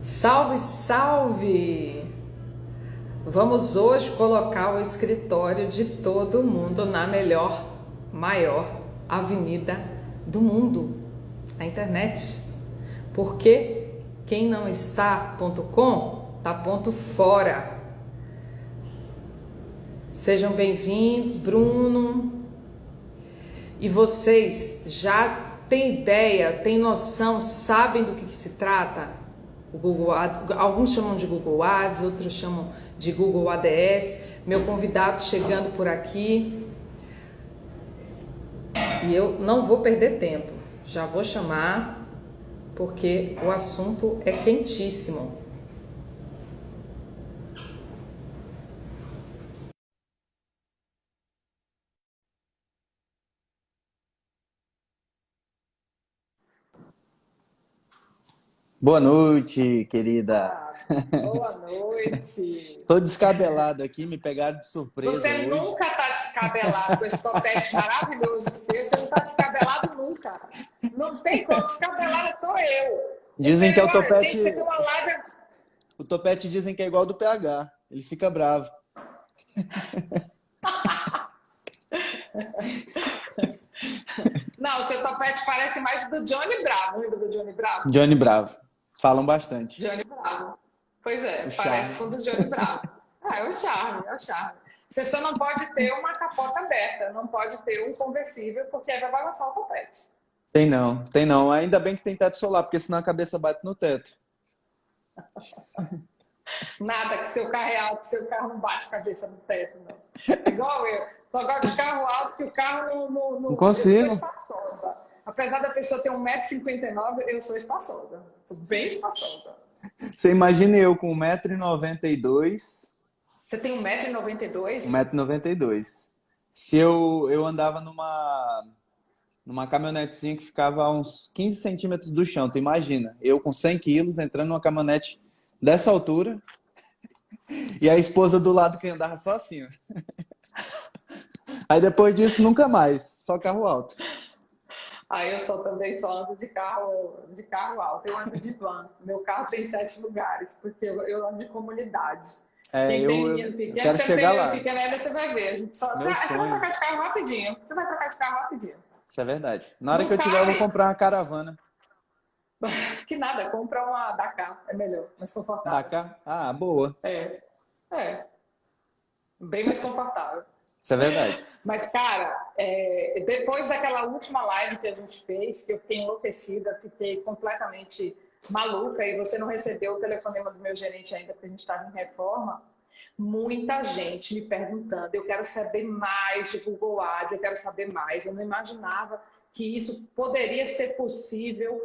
Salve, salve! Vamos hoje colocar o escritório de todo mundo na melhor, maior avenida do mundo, a internet. Porque quem não está.com está ponto fora. Sejam bem-vindos, Bruno. E vocês já têm ideia, têm noção, sabem do que se trata? O Google Ads, alguns chamam de Google Ads, outros chamam de Google ADS. Meu convidado chegando por aqui e eu não vou perder tempo, já vou chamar porque o assunto é quentíssimo. Boa noite, querida. Boa noite. Tô descabelado aqui, me pegaram de surpresa Você hoje. nunca está descabelado com esse topete maravilhoso seu. Você não está descabelado nunca. Não tem como, descabelada tô eu. Dizem que é o Olha, topete. gente, você tem uma live. O topete dizem que é igual ao do PH. Ele fica bravo. Não, o seu topete parece mais do Johnny Bravo. Lembra do Johnny Bravo? Johnny Bravo. Falam bastante. Johnny Bravo. Pois é, O parece charme. com o do Johnny Bravo. É o charme, é o charme. Você só não pode ter uma capota aberta, não pode ter um conversível, porque aí vai balançar o topete. Tem não, tem não. Ainda bem que tem teto solar, porque senão a cabeça bate no teto. Nada que seu carro é alto, seu carro não bate cabeça no teto, não. É igual eu. Só gosto de carro alto, que o carro Não consigo. Eu sou espaçosa. Apesar da pessoa ter 1,59 m, eu sou espaçosa. Sou bem espaçosa. Você imagina eu com 1,92 m. Você tem 1,92 m? 1,92 m. Se eu andava numa caminhonetezinha que ficava a uns 15 centímetros do chão, tu imagina, eu com 100 quilos entrando numa caminhonete dessa altura e a esposa do lado que andava só assim, ó. Aí depois disso nunca mais, só carro alto. Aí eu também só ando de carro alto. Eu ando de van. Meu carro tem 7 lugares, porque eu ando de comunidade. Quem tem menino pequeno, quero você chegar tem lá. menino pequeno ainda, você vai ver. A gente só... Meu Você vai sonho. trocar de carro rapidinho. Você vai trocar de carro rapidinho. Isso é verdade. Na hora Não que eu tiver, eu vou cabe. comprar uma caravana. Que nada, compra uma Dakar, é melhor, mais confortável. Dakar? Ah, boa. É, bem mais confortável. Isso é verdade. Mas, cara, depois daquela última live que a gente fez, que eu fiquei enlouquecida, fiquei completamente maluca, e você não recebeu o telefonema do meu gerente ainda, porque a gente estava em reforma, muita gente me perguntando, eu quero saber mais de Google Ads, eu quero saber mais. Eu não imaginava que isso poderia ser possível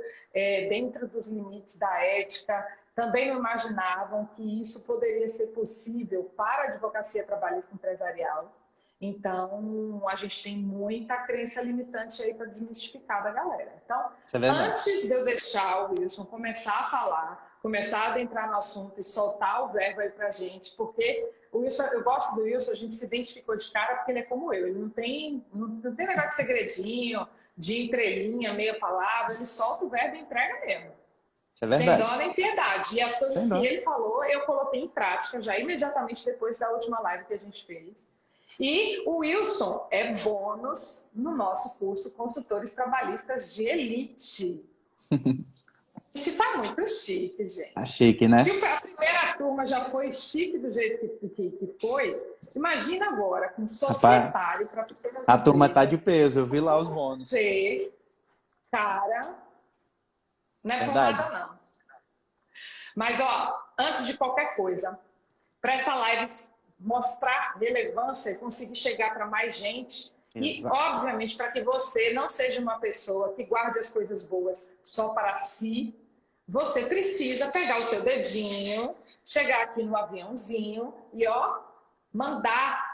dentro dos limites da ética. Também não imaginavam que isso poderia ser possível para a advocacia trabalhista empresarial. Então, a gente tem muita crença limitante aí para desmistificar da galera. Então, Isso é verdade. antes de eu deixar o Wilson começar a falar, começar a adentrar no assunto e soltar o verbo aí pra gente, porque o Wilson, eu gosto do Wilson, a gente se identificou de cara porque ele é como eu, ele não tem negócio de segredinho, de entrelinha, meia palavra, ele solta o verbo e entrega mesmo. Isso é Sem verdade. dó nem piedade. E as coisas Sem dó. que ele falou, eu coloquei em prática já imediatamente depois da última live que a gente fez. E o Wilson é bônus no nosso curso Consultores Trabalhistas de Elite. A gente tá muito chique, gente. Tá chique, né? Se a primeira turma já foi chique do jeito que foi, imagina agora, com societário para pequenas A turma tá de empresas. peso, eu vi lá os bônus. Você, cara, não é por Verdade. nada não. Mas, ó, antes de qualquer coisa, para essa live mostrar relevância e conseguir chegar para mais gente, e, Exato. obviamente, para que você não seja uma pessoa que guarde as coisas boas só para si, você precisa pegar o seu dedinho, chegar aqui no aviãozinho e, ó, mandar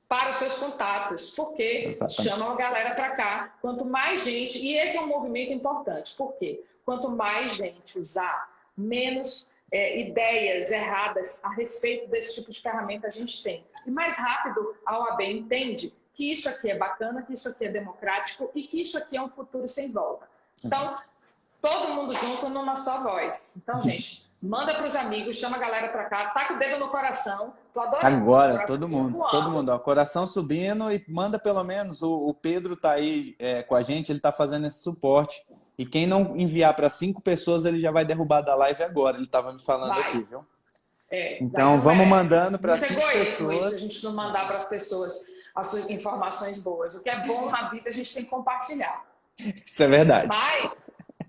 para os seus contatos, porque Exatamente. chamam a galera para cá. Quanto mais gente, e esse é um movimento importante, por quê? Quanto mais gente usar, menos ideias erradas a respeito desse tipo de ferramenta a gente tem. E mais rápido a OAB entende que isso aqui é bacana, que isso aqui é democrático e que isso aqui é um futuro sem volta. Então, todo mundo junto numa só voz. Então, gente, Manda para os amigos, chama a galera para cá, taca o dedo no coração. Tô adorando. Agora, todo mundo, ó, coração subindo e manda pelo menos. O Pedro tá aí com a gente, ele tá fazendo esse suporte. E quem não enviar para 5 pessoas, ele já vai derrubar da live agora. Ele tava me falando aqui, viu? Então, vamos mandando para 5 pessoas. Isso, a gente não mandar para as pessoas as suas informações boas. O que é bom na vida, a gente tem que compartilhar. Isso é verdade. Mas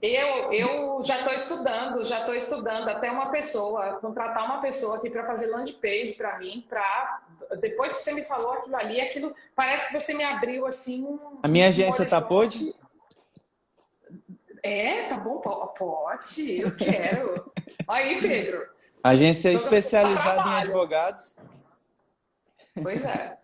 eu já estou estudando até uma pessoa, contratar uma pessoa aqui para fazer landing page para mim, depois que você me falou aquilo ali, aquilo parece que você me abriu assim a minha agência tá pode? Tá bom, pode, eu quero. Aí, Pedro. Agência especializada em advogados. Pois é.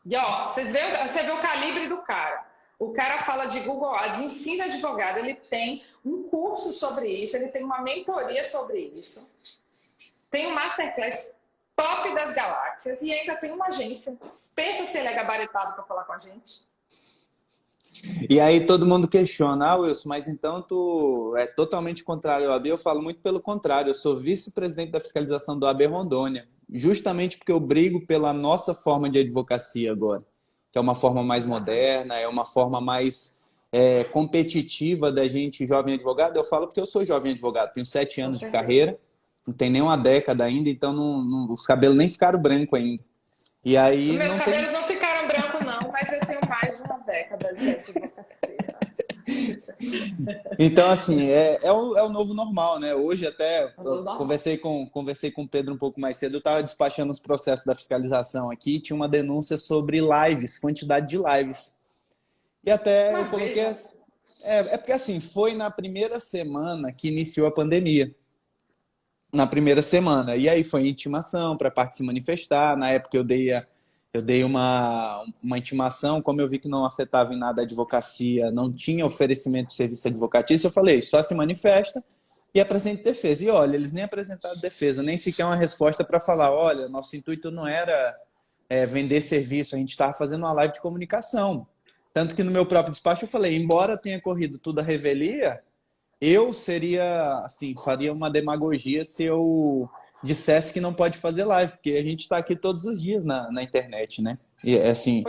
E ó, você vê o calibre do cara. O cara fala de Google Ads, ensina advogado, ele tem um curso sobre isso, ele tem uma mentoria sobre isso, tem um masterclass top das galáxias e ainda tem uma agência. Pensa se ele é gabaritado para falar com a gente. E aí todo mundo questiona, Wilson, mas então tu é totalmente contrário ao AB? Eu falo muito pelo contrário, eu sou vice-presidente da fiscalização do AB Rondônia, justamente porque eu brigo pela nossa forma de advocacia agora, que é uma forma mais moderna, é uma forma mais competitiva da gente, jovem advogado. Eu falo porque eu sou jovem advogado, tenho 7 anos de carreira, não tem nem uma década ainda, então os cabelos nem ficaram brancos ainda. E aí meus cabelos não ficaram brancos não, mas eu tenho mais de uma década de advocacia. Então, assim, é o novo normal, né? Hoje até conversei com o Pedro um pouco mais cedo, eu estava despachando os processos da fiscalização aqui, tinha uma denúncia sobre lives, quantidade de lives. E até eu coloquei... porque assim, foi na primeira semana que iniciou a pandemia. Na primeira semana. E aí foi intimação para parte se manifestar. Na época eu dei uma intimação, como eu vi que não afetava em nada a advocacia, não tinha oferecimento de serviço advocatício, eu falei, só se manifesta e apresente defesa. E olha, eles nem apresentaram defesa, nem sequer uma resposta para falar, olha, nosso intuito não era vender serviço, a gente estava fazendo uma live de comunicação. Tanto que no meu próprio despacho eu falei, embora tenha corrido tudo a revelia, eu seria, assim, faria uma demagogia se eu dissesse que não pode fazer live, porque a gente está aqui todos os dias na internet, né? E assim,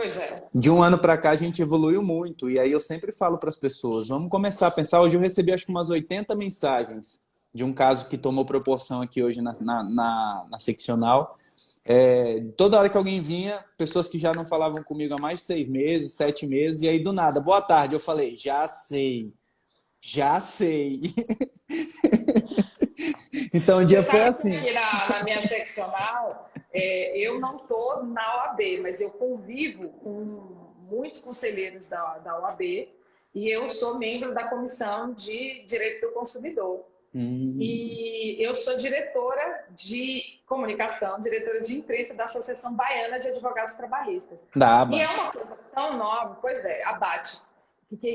de um ano para cá a gente evoluiu muito, e aí eu sempre falo para as pessoas, vamos começar a pensar, hoje eu recebi acho que umas 80 mensagens de um caso que tomou proporção aqui hoje na seccional. Toda hora que alguém vinha, pessoas que já não falavam comigo há mais de 6 meses, 7 meses, e aí do nada, boa tarde, eu falei, já sei. Então, o dia foi assim. Que na minha seccional, eu não estou na OAB, mas eu convivo com muitos conselheiros da OAB e eu sou membro da Comissão de Direito do Consumidor. E eu sou diretora de comunicação, diretora de imprensa da Associação Baiana de Advogados Trabalhistas. E é uma coisa tão nova, a ABAT.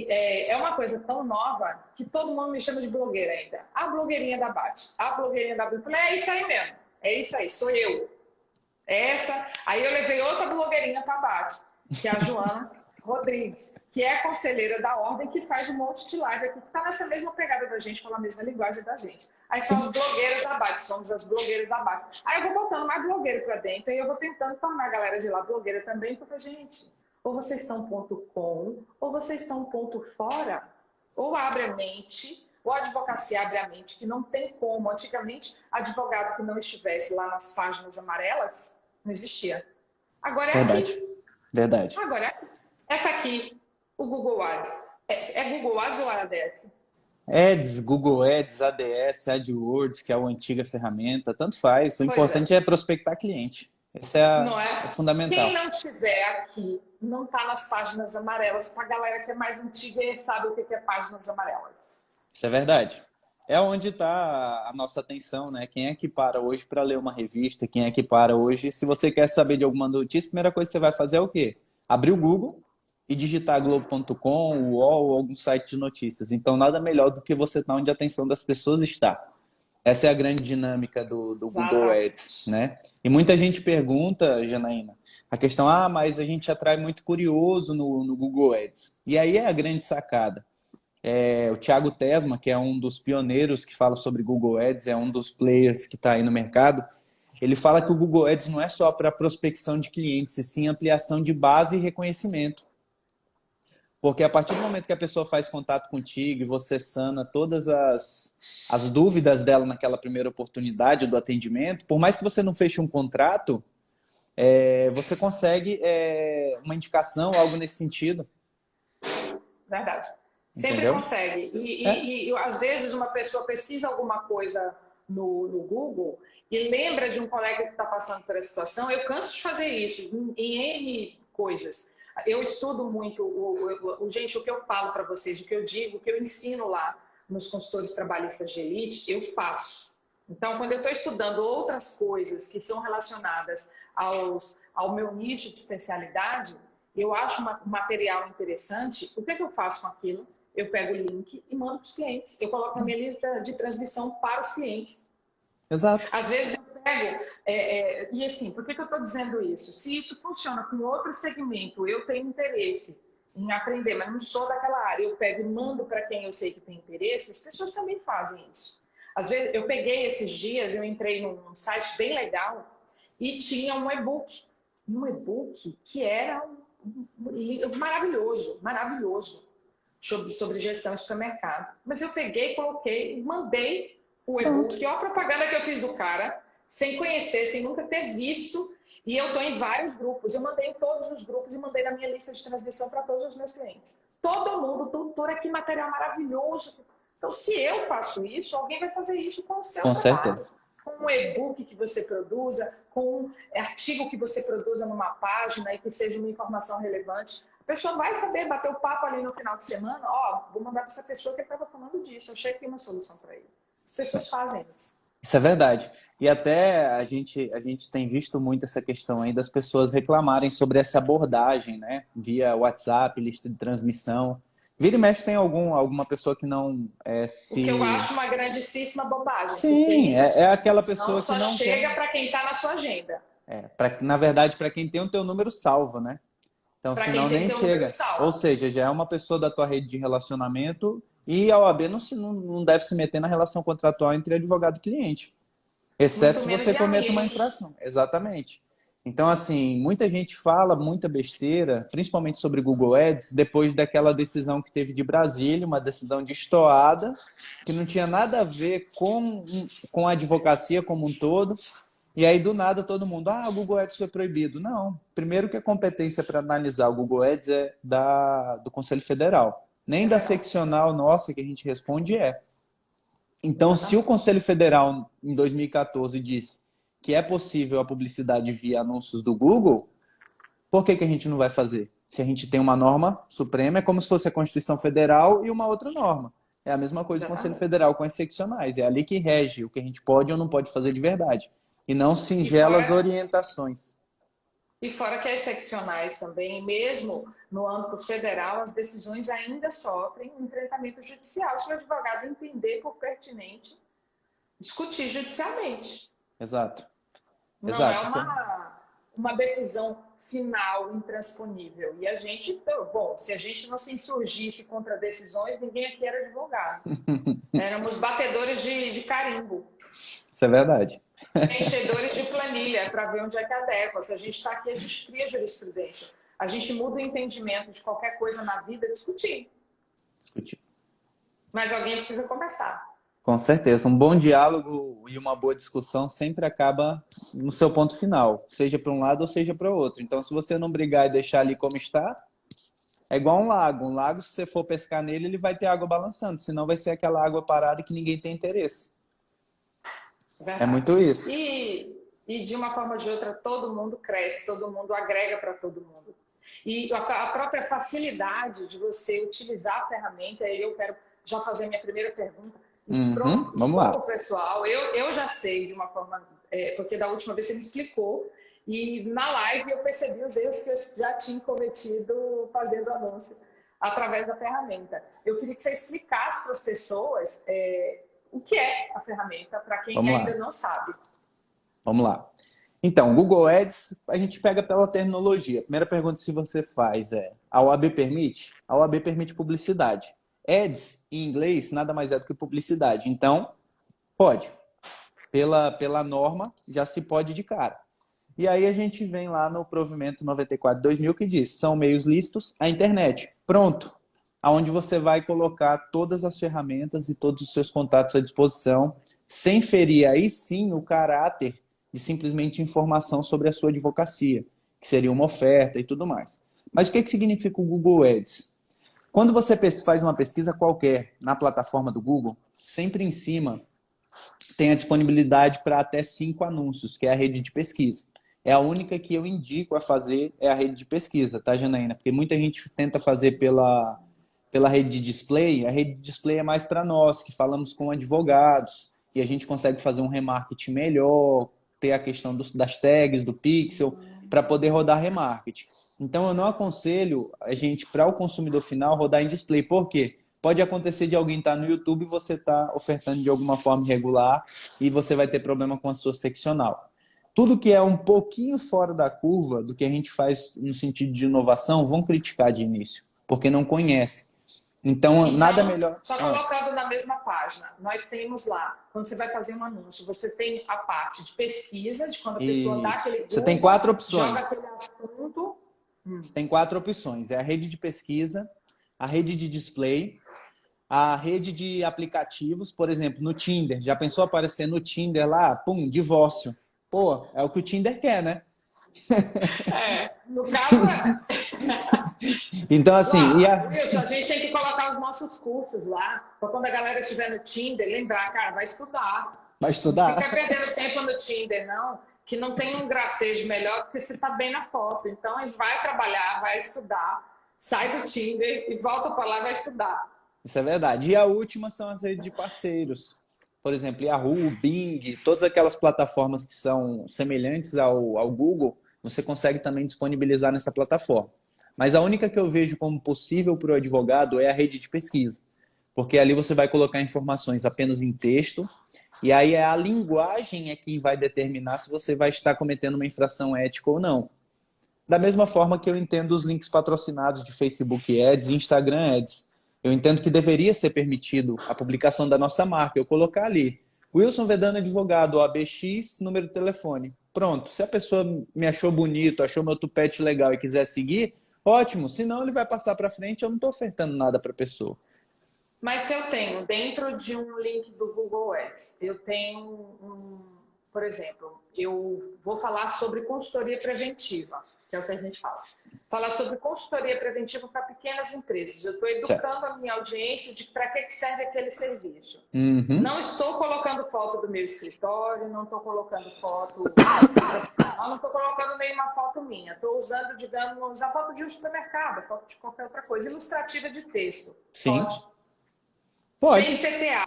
É uma coisa tão nova que todo mundo me chama de blogueira ainda. A blogueirinha da BAT, a blogueirinha da BAT. É isso aí mesmo, é isso aí, sou eu. Aí eu levei outra blogueirinha para a BAT, que é a Joana Rodrigues, que é conselheira da Ordem, que faz um monte de live aqui, que está nessa mesma pegada da gente, fala a mesma linguagem da gente. Aí são as blogueiras da BAT, somos as blogueiras da BAT. Aí eu vou botando mais blogueiro para dentro, e eu vou tentando tornar a galera de lá blogueira também, porque, gente... Ou vocês estão ponto com, ou vocês estão ponto fora. Ou abre a mente, ou a advocacia abre a mente, que não tem como. Antigamente, advogado que não estivesse lá nas páginas amarelas, não existia. Agora é aqui. Verdade. Agora é aqui. Essa aqui, o Google Ads. É Google Ads ou ADS? Ads, Google Ads, ADS, AdWords, que é a antiga ferramenta, tanto faz. O importante é prospectar cliente. Esse é fundamental. Quem não estiver aqui, não está nas páginas amarelas. Para a galera que é mais antiga e sabe o que é páginas amarelas. Isso é verdade. É onde está a nossa atenção, né? Quem é que para hoje para ler uma revista? Quem é que para hoje? Se você quer saber de alguma notícia, a primeira coisa que você vai fazer é o quê? Abrir o Google e digitar globo.com, o UOL ou algum site de notícias. Então, nada melhor do que você estar onde a atenção das pessoas está. Essa é a grande dinâmica do Google Ads, né? E muita gente pergunta, Janaína, a questão, mas a gente atrai muito curioso no Google Ads. E aí é a grande sacada. O Thiago Tesma, que é um dos pioneiros que fala sobre Google Ads, é um dos players que está aí no mercado, ele fala que o Google Ads não é só para prospecção de clientes, e sim ampliação de base e reconhecimento. Porque a partir do momento que a pessoa faz contato contigo e você sana todas as dúvidas dela naquela primeira oportunidade do atendimento, por mais que você não feche um contrato, você consegue uma indicação, algo nesse sentido. Verdade. Sempre Entendeu? consegue. E às vezes uma pessoa pesquisa alguma coisa no Google e lembra de um colega que está passando por essa situação. Eu canso de fazer isso em N coisas. Eu estudo muito, gente, o que eu falo para vocês, o que eu digo, o que eu ensino lá nos consultores trabalhistas de elite, eu faço. Então, quando eu estou estudando outras coisas que são relacionadas ao meu nicho de especialidade, eu acho um material interessante, o que eu faço com aquilo? Eu pego o link e mando para os clientes. Eu coloco na minha lista de transmissão para os clientes. Exato. Às vezes eu pego... e assim, por que eu estou dizendo isso? Se isso funciona com outro segmento, eu tenho interesse em aprender, mas não sou daquela área, eu pego e mando para quem eu sei que tem interesse, as pessoas também fazem isso. Às vezes, eu peguei esses dias, eu entrei num site bem legal e tinha um e-book. Um e-book que era maravilhoso, maravilhoso, sobre gestão de supermercado. Mas eu peguei, coloquei, mandei o e-book, ó a propaganda que eu fiz do cara, sem conhecer, sem nunca ter visto, e eu estou em vários grupos. Eu mandei em todos os grupos e mandei na minha lista de transmissão para todos os meus clientes. Todo mundo, doutora, que material maravilhoso. Então, se eu faço isso, alguém vai fazer isso com o seu trabalho. Certeza. Com um e-book que você produza, com um artigo que você produza numa página e que seja uma informação relevante. A pessoa vai saber bater o papo ali no final de semana, vou mandar para essa pessoa que estava falando disso, eu achei que tem uma solução para ele. As pessoas fazem isso. Isso é verdade. E até a gente tem visto muito essa questão aí das pessoas reclamarem sobre essa abordagem, né? Via WhatsApp, lista de transmissão. Vira e mexe tem alguma pessoa que não se... O que eu acho uma grandíssima bobagem. Sim, é aquela pessoa que não chega para quem está na sua agenda. Na verdade, para quem tem o teu número salvo, né? Então, pra senão nem chega. Ou seja, já é uma pessoa da tua rede de relacionamento e a OAB não deve se meter na relação contratual entre advogado e cliente. Exceto se você cometa uma infração. Exatamente. Então, assim, muita gente fala muita besteira, principalmente sobre Google Ads, depois daquela decisão que teve de Brasília, uma decisão destoada, que não tinha nada a ver com a advocacia como um todo. E aí, do nada, todo mundo, o Google Ads foi proibido. Não. Primeiro que a competência para analisar o Google Ads é do Conselho Federal. Nem da seccional nossa que a gente responde Então, se o Conselho Federal, em 2014, disse que é possível a publicidade via anúncios do Google, por que a gente não vai fazer? Se a gente tem uma norma suprema, é como se fosse a Constituição Federal e uma outra norma. É a mesma coisa o Conselho Federal com as seccionais. É ali que rege o que a gente pode ou não pode fazer de verdade. E não singelas orientações. E fora que as seccionais também, mesmo no âmbito federal, as decisões ainda sofrem um enfrentamento judicial. Se o advogado entender por pertinente, discutir judicialmente. Exato. Não é uma decisão final, intransponível. E a gente, se a gente não se insurgisse contra decisões, ninguém aqui era advogado. Éramos batedores de carimbo. Isso é verdade. Enchedores de planilha para ver onde é que adequa. Se a gente está aqui, a gente cria jurisprudência. A gente muda o entendimento de qualquer coisa na vida discutindo. Mas alguém precisa começar. Com certeza. Um bom diálogo e uma boa discussão sempre acaba no seu ponto final, seja para um lado ou seja para o outro. Então, se você não brigar e deixar ali como está, é igual um lago. Um lago, se você for pescar nele, ele vai ter água balançando, senão vai ser aquela água parada que ninguém tem interesse. Verdade. É muito isso. E de uma forma ou de outra, todo mundo cresce, todo mundo agrega para todo mundo. E a própria facilidade de você utilizar a ferramenta, aí eu quero já fazer minha primeira pergunta. Vamos lá. Pessoal, eu já sei de uma forma, porque da última vez você me explicou, e na live eu percebi os erros que eu já tinha cometido fazendo anúncio através da ferramenta. Eu queria que você explicasse para as pessoas o que é a ferramenta, para quem ainda não sabe. Vamos lá. Então, Google Ads, a gente pega pela terminologia. A primeira pergunta que você faz a OAB permite? A OAB permite publicidade. Ads, em inglês, nada mais é do que publicidade. Então, pode. Pela norma, já se pode de cara. E aí a gente vem lá no provimento 94/2000 que diz, são meios lícitos à internet. Pronto. Aonde você vai colocar todas as ferramentas e todos os seus contatos à disposição, sem ferir aí sim o caráter de simplesmente informação sobre a sua advocacia, que seria uma oferta e tudo mais. Mas o que significa o Google Ads? Quando você faz uma pesquisa qualquer na plataforma do Google, sempre em cima tem a disponibilidade para até 5 anúncios, que é a rede de pesquisa. É a única que eu indico a fazer, é a rede de pesquisa, tá, Janaína? Porque muita gente tenta fazer pela rede de display. A rede de display é mais para nós, que falamos com advogados, e a gente consegue fazer um remarketing melhor, ter a questão das tags, do pixel, para poder rodar remarketing. Então, eu não aconselho a gente, para o consumidor final, rodar em display. Por quê? Pode acontecer de alguém estar no YouTube e você estar ofertando de alguma forma irregular e você vai ter problema com a sua seccional. Tudo que é um pouquinho fora da curva do que a gente faz no sentido de inovação, vão criticar de início, porque não conhece. Então, nada melhor... Só colocando na mesma página, nós temos lá, quando você vai fazer um anúncio, você tem a parte de pesquisa, de quando a pessoa dá aquele Google, você tem 4 opções. joga aquele assunto. Você tem 4 opções. É a rede de pesquisa, a rede de display, a rede de aplicativos, por exemplo, no Tinder. Já pensou aparecer no Tinder lá, pum, divórcio. Pô, é o que o Tinder quer, né? No caso é. Então, assim... Wilson, a gente tem que colocar os nossos cursos lá, para quando a galera estiver no Tinder, lembrar, cara, vai estudar. Vai estudar? Não fica perdendo tempo no Tinder, não, que não tem um gracejo melhor porque você está bem na foto. Então, vai trabalhar, vai estudar, sai do Tinder e volta para lá e vai estudar. Isso é verdade. E a última são as redes de parceiros. Por exemplo, Yahoo, Bing, todas aquelas plataformas que são semelhantes ao Google, você consegue também disponibilizar nessa plataforma. Mas a única que eu vejo como possível para o advogado é a rede de pesquisa. Porque ali você vai colocar informações apenas em texto, e aí a linguagem é quem vai determinar se você vai estar cometendo uma infração ética ou não. Da mesma forma que eu entendo os links patrocinados de Facebook Ads e Instagram Ads. Eu entendo que deveria ser permitido a publicação da nossa marca. Eu colocar ali, Wilson Vedano Advogado, OABX, número de telefone. Pronto. Se a pessoa me achou bonito, achou meu tupete legal e quiser seguir, ótimo. Senão ele vai passar para frente, eu não estou ofertando nada para a pessoa. Mas se eu tenho, dentro de um link do Google Ads, eu tenho, por exemplo, eu vou falar sobre consultoria preventiva, que é o que a gente fala. Falar sobre consultoria preventiva para pequenas empresas. Eu estou educando a minha audiência de para que serve aquele serviço. Uhum. Não estou colocando foto do meu escritório, não estou colocando foto... não estou colocando nenhuma foto minha. Estou usando, digamos, a foto de um supermercado, a foto de qualquer outra coisa. Ilustrativa de texto. Sim. Pode. Sem CTA.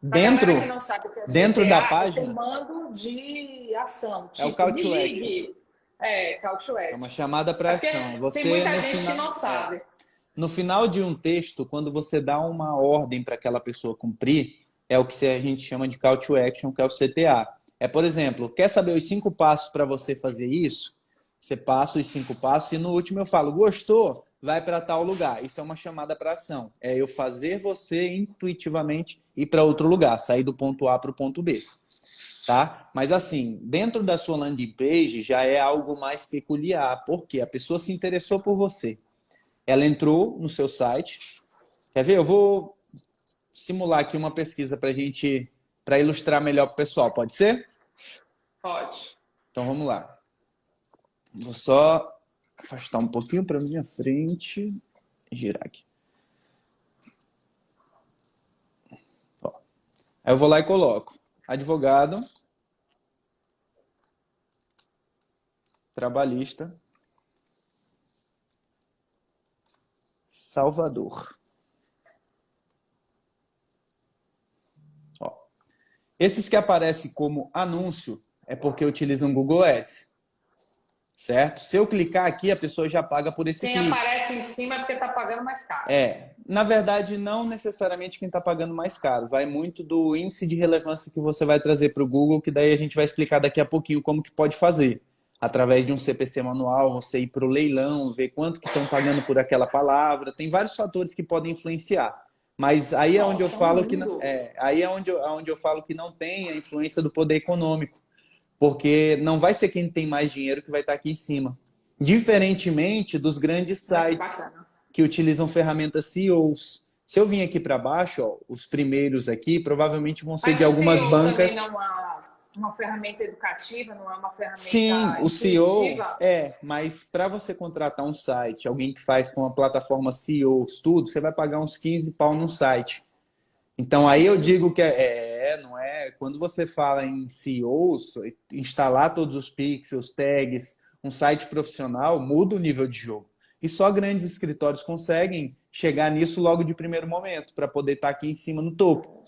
Dentro, que não sabe o que é dentro CTA, da página... é comando de ação. É o call to action. Call to action. É uma chamada para ação. Você, tem muita gente que não sabe. No final de um texto, quando você dá uma ordem para aquela pessoa cumprir, é o que a gente chama de call to action, que é o CTA. É, por exemplo, quer saber os 5 passos para você fazer isso? Você passa os 5 passos e no último eu falo, gostou? Vai para tal lugar. Isso é uma chamada para ação. É eu fazer você intuitivamente ir para outro lugar, sair do ponto A para o ponto B. Tá? Mas assim, dentro da sua landing page já é algo mais peculiar, porque a pessoa se interessou por você. Ela entrou no seu site. Quer ver? Eu vou simular aqui uma pesquisa para ilustrar melhor para o pessoal. Pode ser? Pode. Então vamos lá. Vou só afastar um pouquinho para minha frente e girar aqui. Ó. Aí eu vou lá e coloco. Advogado, trabalhista, Salvador. Ó. Esses que aparecem como anúncio é porque utilizam Google Ads. Certo? Se eu clicar aqui, a pessoa já paga por esse clique. Quem aparece em cima é porque está pagando mais caro. Na verdade, não necessariamente quem está pagando mais caro. Vai muito do índice de relevância que você vai trazer para o Google, que daí a gente vai explicar daqui a pouquinho como que pode fazer. Através de um CPC manual, você ir para o leilão, ver quanto que estão pagando por aquela palavra. Tem vários fatores que podem influenciar. Mas aí é onde eu Nossa, um falo que não, mundo. aí é onde eu falo que não tem a influência do poder econômico, porque não vai ser quem tem mais dinheiro que vai estar aqui em cima. Diferentemente dos grandes Ai, que sites bacana. que utilizam ferramentas SEOs. Se eu vim aqui para baixo, ó, os primeiros aqui provavelmente vão ser Mas de o algumas CEO também bancas. não é uma ferramenta educativa, não é uma Sim, ferramenta o CEO intuitiva? mas para você contratar um site, alguém que faz com a plataforma SEO, tudo, você vai pagar uns 15 pau num site. Então aí eu digo que não é. Quando você fala em SEOs, instalar todos os pixels, tags, um site profissional, muda o nível de jogo. E só grandes escritórios conseguem chegar nisso logo de primeiro momento, para poder estar aqui em cima no topo,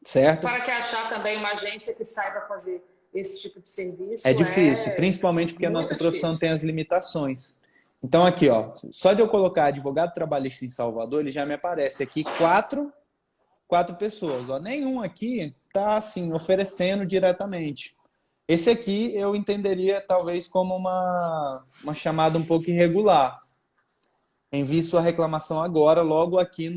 certo? Para que achar também uma agência que saiba fazer esse tipo de É serviço difícil, é principalmente porque a nossa muito profissão difícil. tem as limitações. Então aqui, ó, só de eu colocar advogado trabalhista em Salvador, ele já me aparece aqui quatro pessoas. Ó. Nenhum aqui está assim oferecendo diretamente. Esse aqui eu entenderia talvez como uma chamada um pouco irregular. Envie sua reclamação agora, logo aqui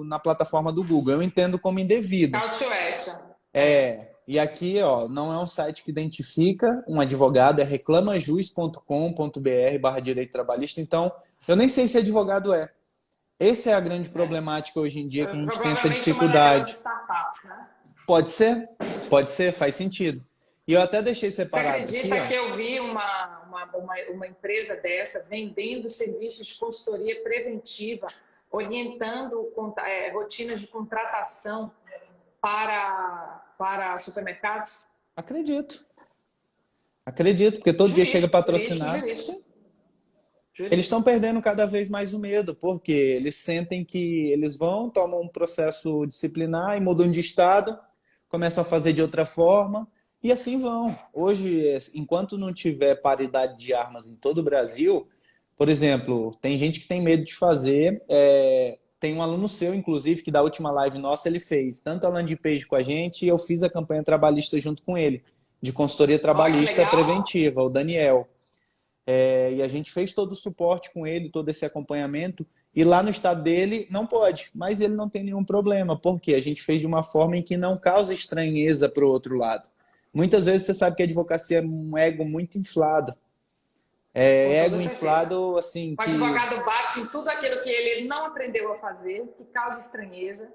na plataforma do Google. Eu entendo como indevido. Call to action. É. E aqui, ó, não é um site que identifica um advogado, é reclamajus.com.br/direito trabalhista. Então, eu nem sei se advogado é. Essa é a grande problemática hoje em dia que a gente tem essa Provavelmente uma daquelas dificuldade. startups, né? Pode ser, faz sentido. E eu até deixei Você separado aqui, acredita ó. que eu vi uma empresa dessa vendendo serviços de consultoria preventiva, orientando rotinas de contratação para supermercados? Acredito. Acredito, porque todo dia chega patrocinado. Jurídico. Sim. Eles estão perdendo cada vez mais o medo, porque eles sentem que eles vão, tomam um processo disciplinar e mudam de estado, começam a fazer de outra forma, e assim vão. Hoje, enquanto não tiver paridade de armas em todo o Brasil, por exemplo, tem gente que tem medo de fazer. Tem um aluno seu, inclusive, que da última live nossa ele fez tanto a landing page com a gente, e eu fiz a campanha trabalhista junto com ele, de consultoria Olha que trabalhista legal. preventiva, o Daniel. E a gente fez todo o suporte com ele, todo esse acompanhamento. E lá no estado dele não pode, mas ele não tem nenhum problema, porque a gente fez de uma forma em que não causa estranheza para o outro lado. Muitas vezes você sabe que a advocacia é um ego muito inflado. Com toda Ego certeza. inflado, assim, O que... advogado bate em tudo aquilo que ele não aprendeu a fazer, que causa estranheza.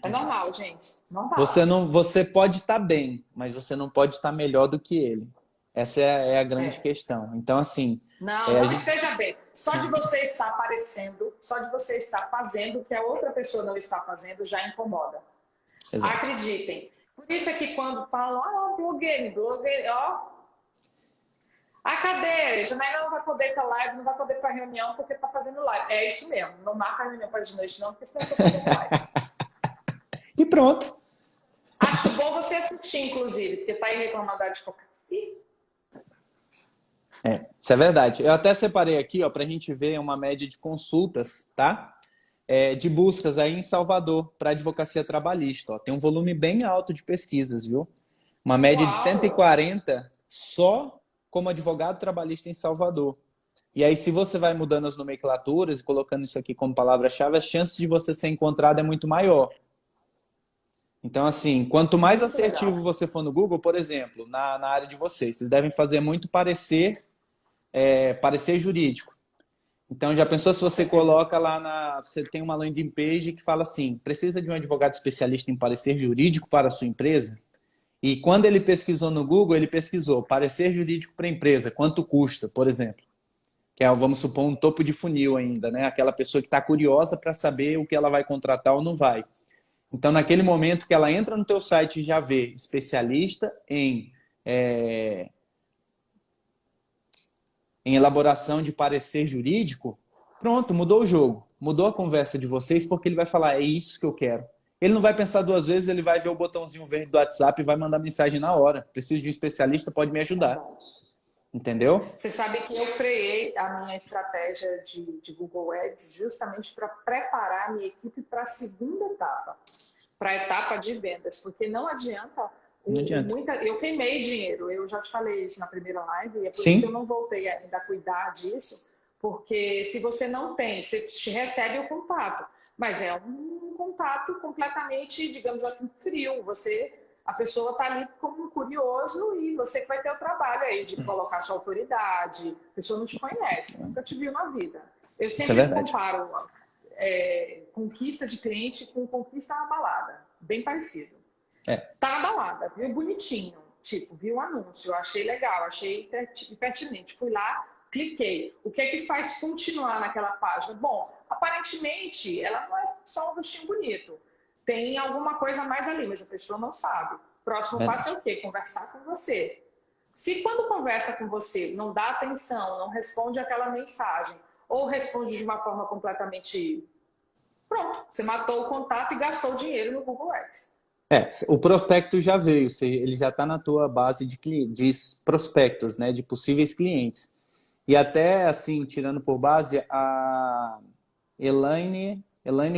É normal, gente. Normal. Você pode estar bem, mas você não pode estar melhor do que ele. Essa é a grande É. questão. Então, assim, Não, a não gente... esteja bem. Só de você estar aparecendo, só de você estar fazendo o que a outra pessoa não está fazendo já incomoda. Exato. Acreditem. Por isso é que quando falam, blogueiro, ó, cadê? Janaína não vai poder ir para live, não vai poder ir para reunião porque está fazendo live. É isso mesmo. Não marca a reunião para de noite, não, porque senão eu estou fazendo live. E pronto. Acho bom você assistir, inclusive, porque está aí reclamando da advocacia. Isso é verdade. Eu até separei aqui, ó, para a gente ver uma média de consultas, tá? De buscas aí em Salvador para advocacia trabalhista. Ó. Tem um volume bem alto de pesquisas, viu? Uma média de Uau! 140 só como advogado trabalhista em Salvador. E aí, se você vai mudando as nomenclaturas e colocando isso aqui como palavra-chave, a chance de você ser encontrado é muito maior. Então, assim, quanto mais Muito assertivo legal. você for no Google, por exemplo, na área de vocês devem fazer muito parecer jurídico. Então, já pensou se você coloca lá você tem uma landing page que fala assim, precisa de um advogado especialista em parecer jurídico para a sua empresa? E quando ele pesquisou no Google, ele pesquisou parecer jurídico para a empresa, quanto custa, por exemplo. Que é, vamos supor, um topo de funil ainda, né? Aquela pessoa que está curiosa para saber o que ela vai contratar ou não vai. Então, naquele momento que ela entra no teu site e já vê especialista em elaboração de parecer jurídico, pronto, mudou o jogo. Mudou a conversa de vocês, porque ele vai falar, é isso que eu quero. Ele não vai pensar duas vezes, ele vai ver o botãozinho verde do WhatsApp e vai mandar mensagem na hora. Preciso de um especialista, pode me ajudar. Entendeu? Você sabe que eu freiei a minha estratégia de Google Ads justamente para preparar a minha equipe para a segunda etapa, para a etapa de vendas, porque não adianta. Não adianta. Eu queimei dinheiro, eu já te falei isso na primeira live, e é por Sim. isso que eu não voltei ainda a cuidar disso, porque se você não tem, você recebe o contato, mas é um contato completamente, digamos assim, frio. A pessoa está ali como um curioso e você que vai ter o trabalho aí de colocar sua autoridade. A pessoa não te conhece, nunca te viu na vida. Eu Isso é sempre verdade. comparo conquista de cliente com conquista na balada. Bem parecido. É. Tá na balada, viu bonitinho. Tipo, vi um anúncio, eu achei legal, achei pertinente. Fui lá, cliquei. O que é que faz continuar naquela página? Bom, aparentemente, ela não é só um rostinho bonito. Tem alguma coisa mais ali, mas a pessoa não sabe. Próximo passo é o quê? Conversar com você. Se quando conversa com você não dá atenção, não responde aquela mensagem, ou responde de uma forma completamente... Pronto, você matou o contato e gastou dinheiro no Google Ads. O prospecto já veio, ele já está na tua base de prospectos, né, de possíveis clientes. E até, assim, tirando por base, a Elaine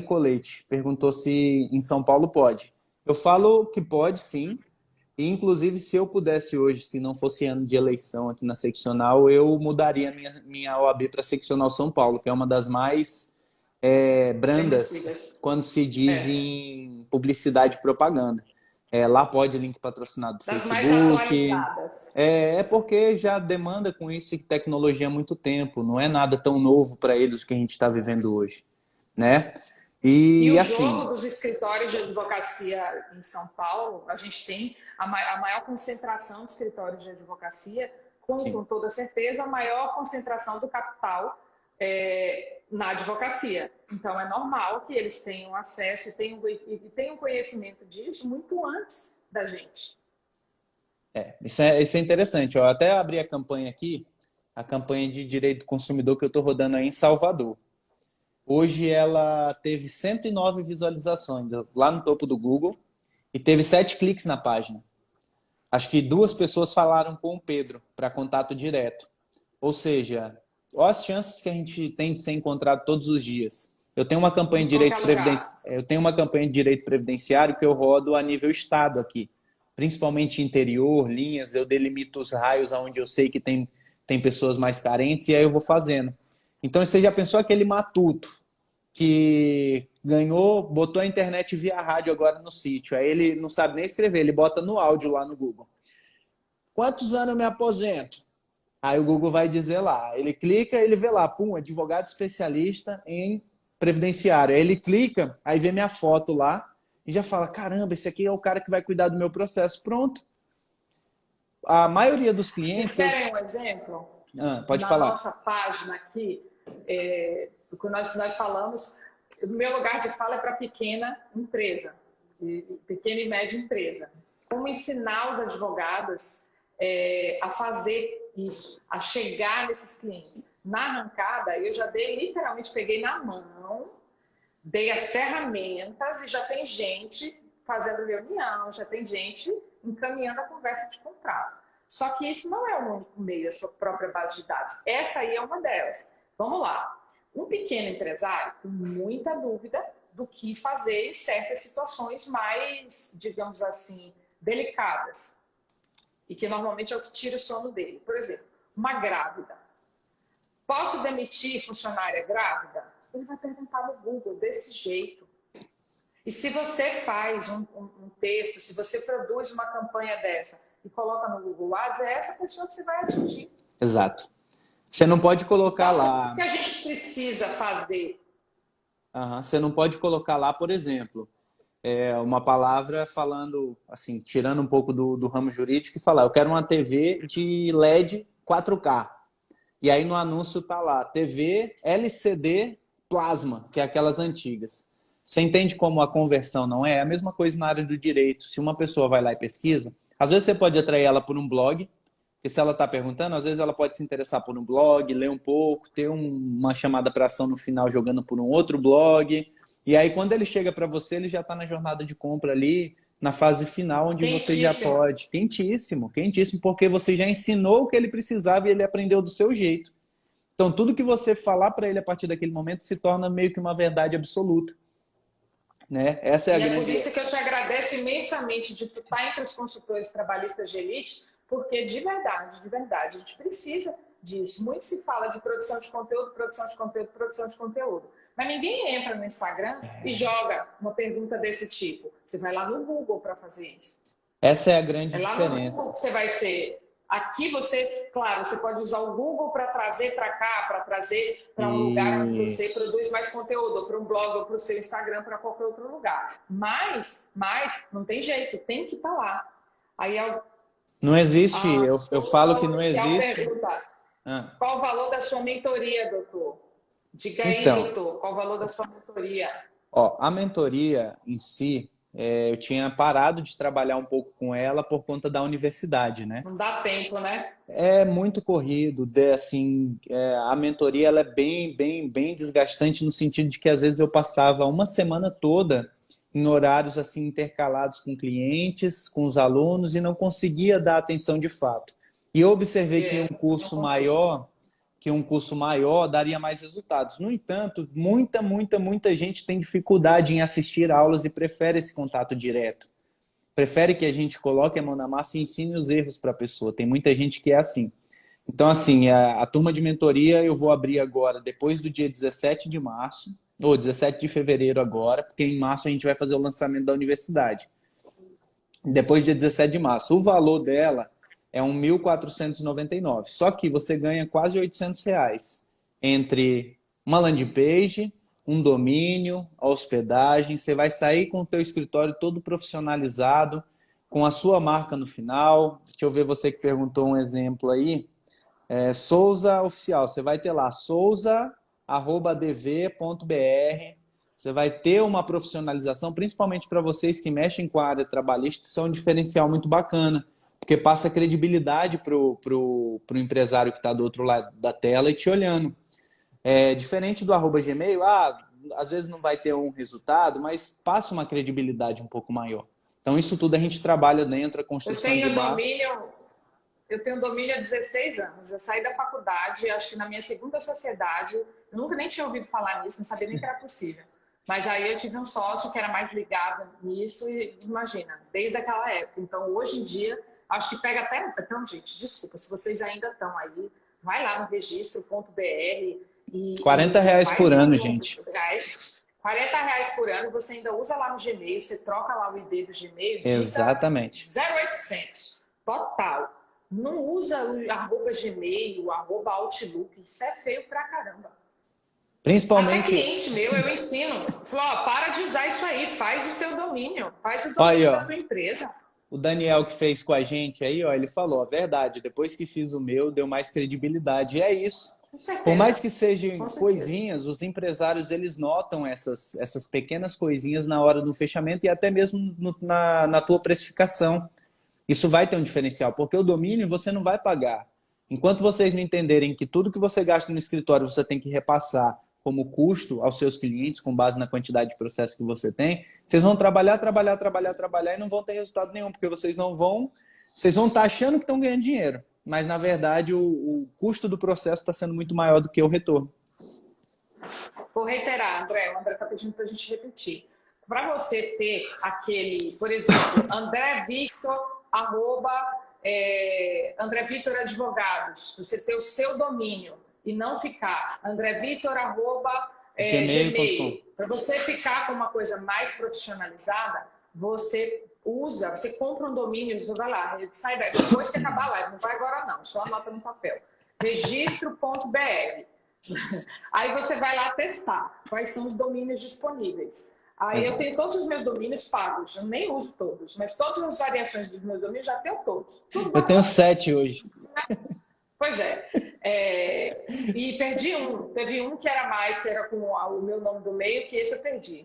Colete perguntou se em São Paulo pode. Eu falo que pode, sim. E, inclusive, se eu pudesse hoje, se não fosse ano de eleição aqui na seccional, eu mudaria minha OAB para seccional São Paulo, que é uma das mais brandas quando se diz em publicidade e propaganda. Lá pode link patrocinado do Das mais Facebook. atualizadas. Porque já demanda com isso tecnologia há muito tempo. Não é nada tão novo para eles o que a gente está vivendo hoje, né? E o assim, jogo dos escritórios de advocacia em São Paulo, a gente tem a maior concentração de escritórios de advocacia, com toda certeza, a maior concentração do capital na advocacia. Então, é normal que eles tenham acesso e tenham conhecimento disso muito antes da gente. Isso é interessante. Eu até abri a campanha aqui, a campanha de direito do consumidor que eu estou rodando aí em Salvador. Hoje ela teve 109 visualizações lá no topo do Google e teve 7 cliques na página. Acho que 2 pessoas falaram com o Pedro para contato direto. Ou seja, olha as chances que a gente tem de ser encontrado todos os dias. Eu tenho uma campanha de direito previdenciário que eu rodo a nível estado aqui, principalmente interior, linhas, eu delimito os raios onde eu sei que tem pessoas mais carentes e aí eu vou fazendo. Então, você já pensou aquele matuto que ganhou, botou a internet via rádio agora no sítio, aí ele não sabe nem escrever, ele bota no áudio lá no Google. Quantos anos eu me aposento? Aí o Google vai dizer lá, ele clica, ele vê lá, advogado especialista em previdenciário. Aí ele clica, aí vê minha foto lá e já fala, caramba, esse aqui é o cara que vai cuidar do meu processo. Pronto. A maioria dos clientes... Vocês querem um exemplo? Pode falar. Na nossa página aqui, nós falamos, o meu lugar de fala é para pequena empresa, pequena e média empresa. Como ensinar os advogados a fazer isso, a chegar nesses clientes. Na arrancada, eu já literalmente peguei na mão, dei as ferramentas e já tem gente fazendo reunião, já tem gente encaminhando a conversa de contrato. Só que isso não é o único meio, a sua própria base de dados. Essa aí é uma delas. Vamos lá. Um pequeno empresário com muita dúvida do que fazer em certas situações mais, digamos assim, delicadas. E que normalmente é o que tira o sono dele. Por exemplo, uma grávida. Posso demitir funcionária grávida? Ele vai perguntar no Google desse jeito. E se você faz um texto, se você produz uma campanha dessa e coloca no Google Ads, é essa pessoa que você vai atingir. Exato. Você não pode colocar lá... O que a gente precisa fazer? Você não pode colocar lá, por exemplo, uma palavra falando, assim, tirando um pouco do ramo jurídico e falar, eu quero uma TV de LED 4K. E aí no anúncio tá lá, TV LCD Plasma, que é aquelas antigas. Você entende como a conversão não é? É a mesma coisa na área do direito. Se uma pessoa vai lá e pesquisa, às vezes você pode atrair ela por um blog, porque se ela está perguntando, às vezes ela pode se interessar por um blog, ler um pouco, ter uma chamada para ação no final jogando por um outro blog. E aí quando ele chega para você, ele já está na jornada de compra ali, na fase final, onde você já pode... Quentíssimo, quentíssimo, porque você já ensinou o que ele precisava e ele aprendeu do seu jeito. Então tudo que você falar para ele a partir daquele momento se torna meio que uma verdade absoluta. Né? Essa é a grande... por isso que eu te agradeço imensamente de estar entre os consultores trabalhistas de elite, porque de verdade, a gente precisa disso. Muito se fala de produção de conteúdo, produção de conteúdo, produção de conteúdo. Mas ninguém entra no Instagram e joga uma pergunta desse tipo. Você vai lá no Google para fazer isso. Essa é a grande É lá no diferença. Google que você vai ser. Aqui você, claro, você pode usar o Google para trazer para cá, para trazer para um lugar onde você Isso. produz mais conteúdo, ou para um blog, ou para o seu Instagram, para qualquer outro lugar. Mas não tem jeito, tem que estar lá. Aí Não existe, a eu falo que sua não oficial existe. pergunta: Ah, qual o valor da sua mentoria, doutor? Diga aí, então, doutor, qual o valor da sua mentoria? ó, a mentoria em si, eu tinha parado de trabalhar um pouco com ela por conta da universidade, né? Não dá tempo, né? É muito corrido, assim, a mentoria ela é bem desgastante no sentido de que às vezes eu passava uma semana toda em horários assim intercalados com clientes, com os alunos e não conseguia dar atenção de fato. E eu observei É, não consigo. que um curso maior daria mais resultados. No entanto, muita gente tem dificuldade em assistir aulas e prefere esse contato direto. Prefere que a gente coloque a mão na massa e ensine os erros para a pessoa. Tem muita gente que é assim. Então, assim, a turma de mentoria eu vou abrir agora, depois do dia 17 de março, ou 17 de fevereiro agora, porque em março a gente vai fazer o lançamento da universidade. Depois do dia 17 de março. O valor dela é um 1.499. Só que você ganha quase R$ 800 entre uma landing page, um domínio, a hospedagem. Você vai sair com o teu escritório todo profissionalizado, com a sua marca no final. Deixa eu ver você que perguntou um exemplo aí. Souza Oficial. Você vai ter lá souza@dv.br. Você vai ter uma profissionalização, principalmente para vocês que mexem com a área trabalhista, isso é um diferencial muito bacana, porque passa credibilidade pro empresário que está do outro lado da tela e te olhando. Diferente do @gmail, às vezes não vai ter um resultado, mas passa uma credibilidade um pouco maior. Então, isso tudo a gente trabalha dentro, a Eu construção de tenho marca. domínio, eu tenho domínio há 16 anos. Eu saí da faculdade, acho que na minha segunda sociedade, eu nunca nem tinha ouvido falar nisso, não sabia nem que era possível. Mas aí eu tive um sócio que era mais ligado nisso e imagina, desde aquela época. Então, hoje em dia, acho que pega até... Então, gente, desculpa, se vocês ainda estão aí, vai lá no registro.br R$ 40 faz por ano, um... gente. R$ 40 por ano, você ainda usa lá no Gmail, você troca lá o ID do Gmail, digita Exatamente. 0800, total. Não usa o @gmail, o @outlook, isso é feio pra caramba. Até Principalmente, cliente meu, eu ensino. Falou, ó, para de usar isso aí, faz o teu domínio, faz o aí, domínio da ó, tua empresa. o Daniel que fez com a gente aí, ó, ele falou, a verdade, depois que fiz o meu, deu mais credibilidade. E é isso. Com Por mais certeza, que sejam com certeza. coisinhas, os empresários eles notam essas pequenas coisinhas na hora do fechamento e até mesmo na tua precificação. Isso vai ter um diferencial, porque o domínio você não vai pagar. Enquanto vocês não entenderem que tudo que você gasta no escritório você tem que repassar como custo aos seus clientes, com base na quantidade de processo que você tem, vocês vão trabalhar e não vão ter resultado nenhum, porque vocês vão estar achando que estão ganhando dinheiro, mas na verdade o custo do processo está sendo muito maior do que o retorno. Vou reiterar, André, o André está pedindo para a gente repetir. Para você ter aquele, por exemplo, André Victor, André Victor Advogados, você ter o seu domínio e não ficar André Victor, gmail.com. Gmail. Para você ficar com uma coisa mais profissionalizada, você compra um domínio, vai lá, sai daí, depois que acabar a live, não vai agora não, só anota no papel. Registro.br. Aí você vai lá testar quais são os domínios disponíveis. Aí eu tenho todos os meus domínios pagos, eu nem uso todos, mas todas as variações dos meus domínios já tenho todos. Eu tenho 7 hoje. Pois é. E perdi um. Teve um que era mais, que era com o meu nome do meio, que esse eu perdi.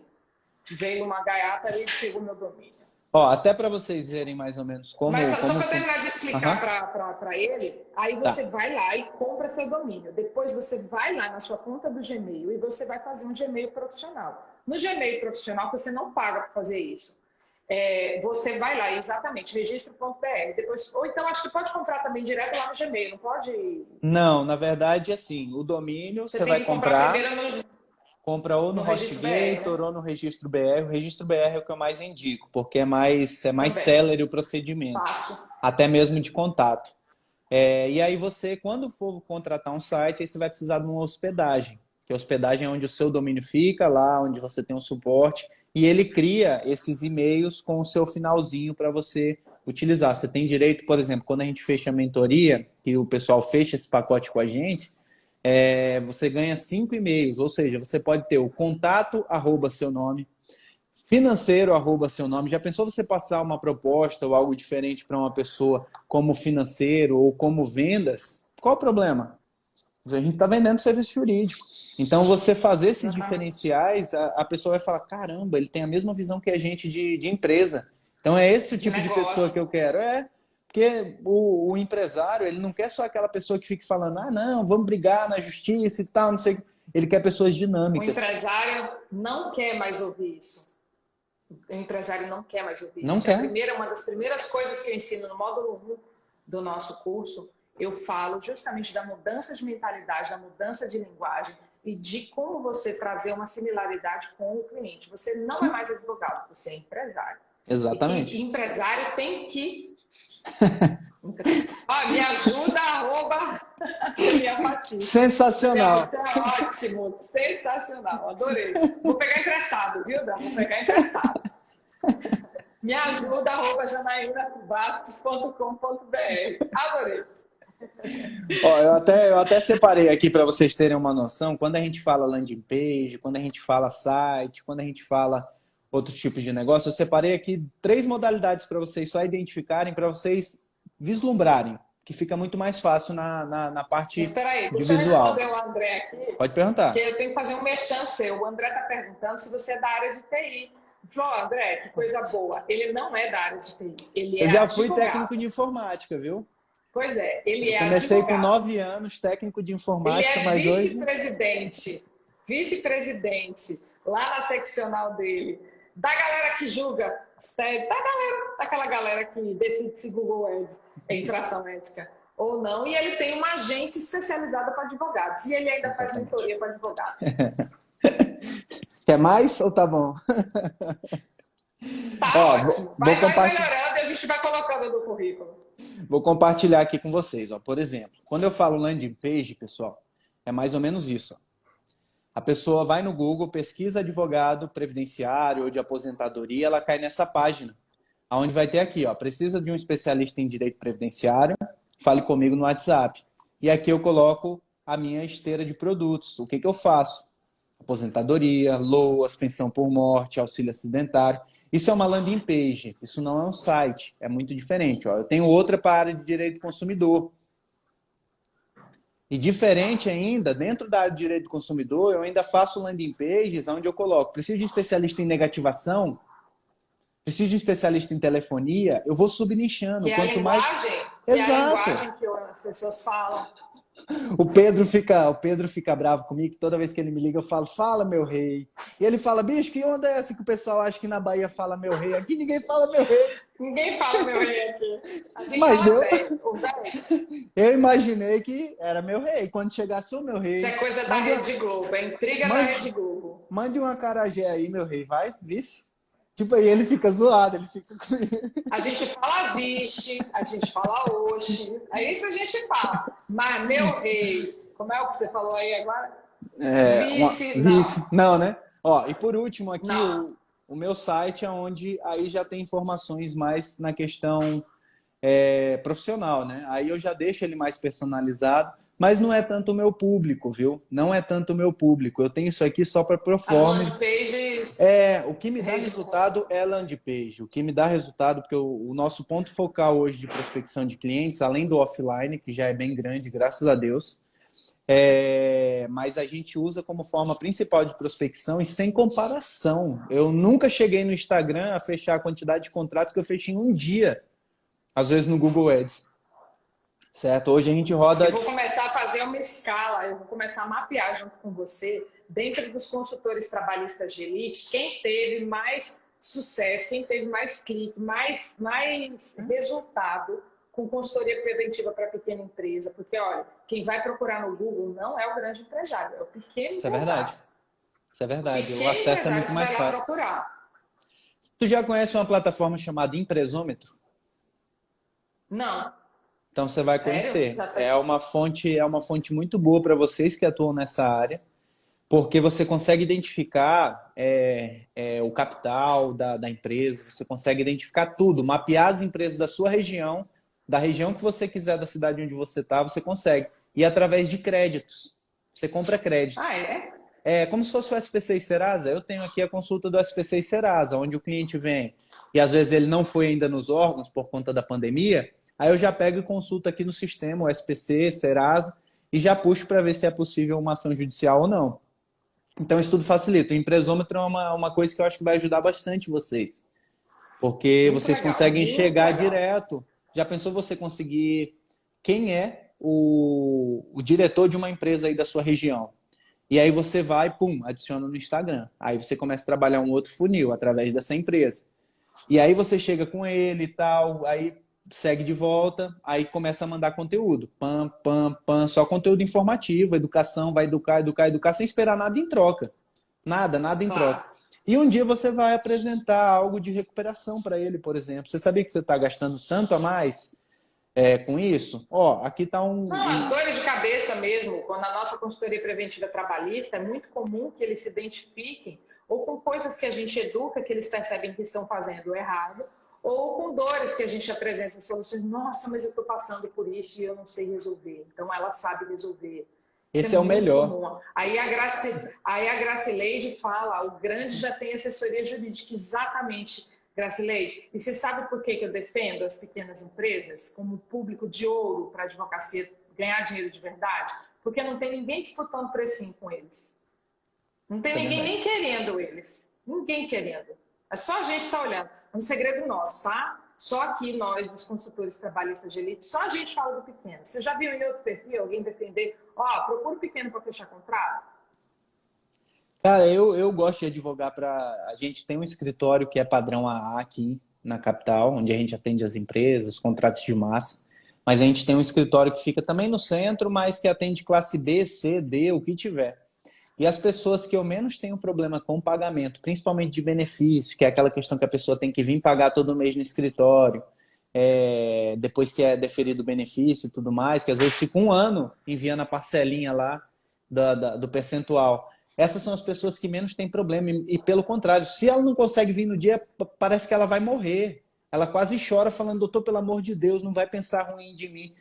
Veio uma gaiata e pegou o meu domínio. Ó, até para vocês verem mais ou menos como... Mas só como para eu terminar de explicar Uhum. para ele, aí você vai lá e compra seu domínio. Depois você vai lá na sua conta do Gmail e você vai fazer um Gmail profissional. No Gmail profissional, você não paga para fazer isso. Você vai lá, exatamente, registro.br. Depois, ou então acho que pode comprar também direto lá no Gmail, não pode? Não, na verdade, assim, o domínio você vai comprar, compra ou no HostGator, né? ou no Registro BR. O Registro BR é o que eu mais indico, porque é mais célere o procedimento, Fácil. até mesmo de contato. E aí você, quando for contratar um site, aí você vai precisar de uma hospedagem. que hospedagem é onde o seu domínio fica, lá onde você tem um suporte, e ele cria esses e-mails com o seu finalzinho para você utilizar. Você tem direito, por exemplo, quando a gente fecha a mentoria, que o pessoal fecha esse pacote com a gente, você ganha 5 e-mails, ou seja, você pode ter o contato, @seu nome, financeiro, @seu nome. Já pensou você passar uma proposta ou algo diferente para uma pessoa como financeiro ou como vendas? Qual o problema? A gente está vendendo serviço jurídico. Então, você fazer esses diferenciais, a pessoa vai falar, caramba, ele tem a mesma visão que a gente de empresa. Então, é esse o tipo de pessoa que eu quero. Porque o empresário, ele não quer só aquela pessoa que fique falando, não, vamos brigar na justiça e tal, não sei. Ele quer pessoas dinâmicas. O empresário não quer mais ouvir isso. O empresário não quer mais ouvir não isso. Quer. Uma das primeiras coisas que eu ensino no módulo 1 do nosso curso, eu falo justamente da mudança de mentalidade, da mudança de linguagem e de como você trazer uma similaridade com o cliente. Você não é mais advogado, você é empresário. Exatamente. E empresário tem que... me ajuda, Minha Patrícia. Sensacional. É ótimo, sensacional, adorei. Vou pegar emprestado, viu, Dan? Vou pegar emprestado. Me ajuda, janaínabastos.com.br. Adorei. Eu até separei aqui para vocês terem uma noção. Quando a gente fala landing page, quando a gente fala site, quando a gente fala outros tipos de negócio, eu separei aqui 3 modalidades para vocês só identificarem, para vocês vislumbrarem, que fica muito mais fácil na parte de visual. Deixa eu responder o André aqui. Pode perguntar. Porque eu tenho que fazer um merchan seu. O André está perguntando se você é da área de TI. Falou, André, que coisa boa. Ele não é da área de TI. Ele é Eu já advogado. fui técnico de informática, viu? Pois é, ele é comecei advogado. com 9 anos, técnico de informática, ele é mas hoje... vice-presidente, lá na seccional dele, da galera que julga, daquela galera que decide se Google Ads é infração ética ou não, e ele tem uma agência especializada para advogados, e ele ainda faz mentoria para advogados. Quer mais ou tá bom? Tá ótimo. Vai melhorando e a gente vai colocando no currículo. Vou compartilhar aqui com vocês. Por exemplo, quando eu falo landing page, pessoal, é mais ou menos isso. A pessoa vai no Google, pesquisa advogado previdenciário ou de aposentadoria, ela cai nessa página, onde vai ter aqui, precisa de um especialista em direito previdenciário, fale comigo no WhatsApp. E aqui eu coloco a minha esteira de produtos. O que eu faço? Aposentadoria, LOAS, pensão por morte, auxílio acidentário. Isso é uma landing page, isso não é um site, é muito diferente. Eu tenho outra para a área de direito do consumidor. E diferente ainda, dentro da área de direito do consumidor, eu ainda faço landing pages onde eu coloco, preciso de especialista em negativação, preciso de especialista em telefonia, eu vou subnichando. Que Quanto é a mais... linguagem, Exato. É a linguagem que as pessoas falam. O Pedro fica bravo comigo, que toda vez que ele me liga eu falo, fala meu rei. E ele fala, bicho, que onda é essa que o pessoal acha que na Bahia fala meu rei? Aqui ninguém fala meu rei. Ninguém fala meu rei aqui. A gente Mas fala velho. Eu imaginei que era meu rei. Quando chegasse o meu rei... Isso é coisa da Rede Globo, é intriga da Rede Globo. Mande um acarajé aí, meu rei, vai, vice. Tipo, aí ele fica zoado, ele fica... A gente fala vixe, a gente fala oxe, é isso a gente fala. Mas meu rei, como é o que você falou aí agora? Vice, não, né? E por último aqui, o meu site é onde aí já tem informações mais na questão profissional, né? Aí eu já deixo ele mais personalizado, mas não é tanto o meu público, viu? Não é tanto o meu público. Eu tenho isso aqui só para performance. As landing pages... O que me dá resultado é landing page. O que me dá resultado, porque o nosso ponto focal hoje de prospecção de clientes, além do offline, que já é bem grande, graças a Deus, mas a gente usa como forma principal de prospecção e sem comparação. Eu nunca cheguei no Instagram a fechar a quantidade de contratos que eu fechei em um dia. Às vezes no Google Ads. Certo? Hoje a gente roda... Eu vou começar a fazer uma escala, eu vou começar a mapear junto com você, dentro dos consultores trabalhistas de elite, quem teve mais sucesso, quem teve mais clique, mais resultado com consultoria preventiva para pequena empresa. Porque, olha, quem vai procurar no Google não é o grande empresário, é o pequeno empresário. Isso é verdade. O acesso é muito mais fácil. Tu já conhece uma plataforma chamada Impresômetro? Não. Então você vai conhecer. É uma fonte muito boa para vocês que atuam nessa área. porque você consegue identificar o capital da empresa, você consegue identificar tudo, mapear as empresas da sua região, da região que você quiser, da cidade onde você está, você consegue. E através de créditos. Você compra créditos. Ah, é? É como se fosse o SPC e Serasa. Eu tenho aqui a consulta do SPC e Serasa, onde o cliente vem e às vezes ele não foi ainda nos órgãos por conta da pandemia, aí eu já pego e consulto aqui no sistema, o SPC, Serasa, e já puxo para ver se é possível uma ação judicial ou não. Então, isso tudo facilita. O empresômetro é uma coisa que eu acho que vai ajudar bastante vocês. Porque Muito vocês legal, conseguem muito chegar legal. direto. Já pensou você conseguir quem é o diretor de uma empresa aí da sua região? E aí você vai, pum, adiciona no Instagram. Aí você começa a trabalhar um outro funil através dessa empresa. E aí você chega com ele e tal, aí segue de volta, aí começa a mandar conteúdo. Pam, pam, pam, só conteúdo informativo, educação, vai educar, educar, educar, sem esperar nada em troca. Nada, nada em troca. Claro. E um dia você vai apresentar algo de recuperação para ele, por exemplo. Você sabia que você está gastando tanto a mais com isso? Ó, aqui está Não, as dores de cabeça mesmo, quando a nossa consultoria preventiva trabalhista, é muito comum que eles se identifiquem ou com coisas que a gente educa, que eles percebem que estão fazendo errado, ou com dores que a gente apresenta soluções. Nossa, mas eu estou passando por isso e eu não sei resolver. Então, ela sabe resolver. Isso Esse é o muito melhor. comum. Aí a Gracileide fala, o grande já tem assessoria jurídica, exatamente, Gracileide. E você sabe por que eu defendo as pequenas empresas como público de ouro para a advocacia ganhar dinheiro de verdade? Porque não tem ninguém disputando precinho com eles. Não tem Isso é ninguém verdade. nem querendo eles. Ninguém querendo. É só a gente está olhando. É um segredo nosso, tá? Só aqui nós, dos consultores trabalhistas de elite, só a gente fala do pequeno. Você já viu em outro perfil alguém defender, procura o pequeno para fechar contrato? Cara, eu gosto de advogar para... A gente tem um escritório que é padrão AA aqui na capital, onde a gente atende as empresas, contratos de massa. Mas a gente tem um escritório que fica também no centro, mas que atende classe B, C, D, o que tiver. E as pessoas que eu menos tenho problema com o pagamento, principalmente de benefício, que é aquela questão que a pessoa tem que vir pagar todo mês no escritório, depois que é deferido o benefício e tudo mais, que às vezes fica um ano enviando a parcelinha lá do percentual. Essas são as pessoas que menos têm problema. E pelo contrário, se ela não consegue vir no dia, parece que ela vai morrer. Ela quase chora falando, doutor, pelo amor de Deus, não vai pensar ruim de mim.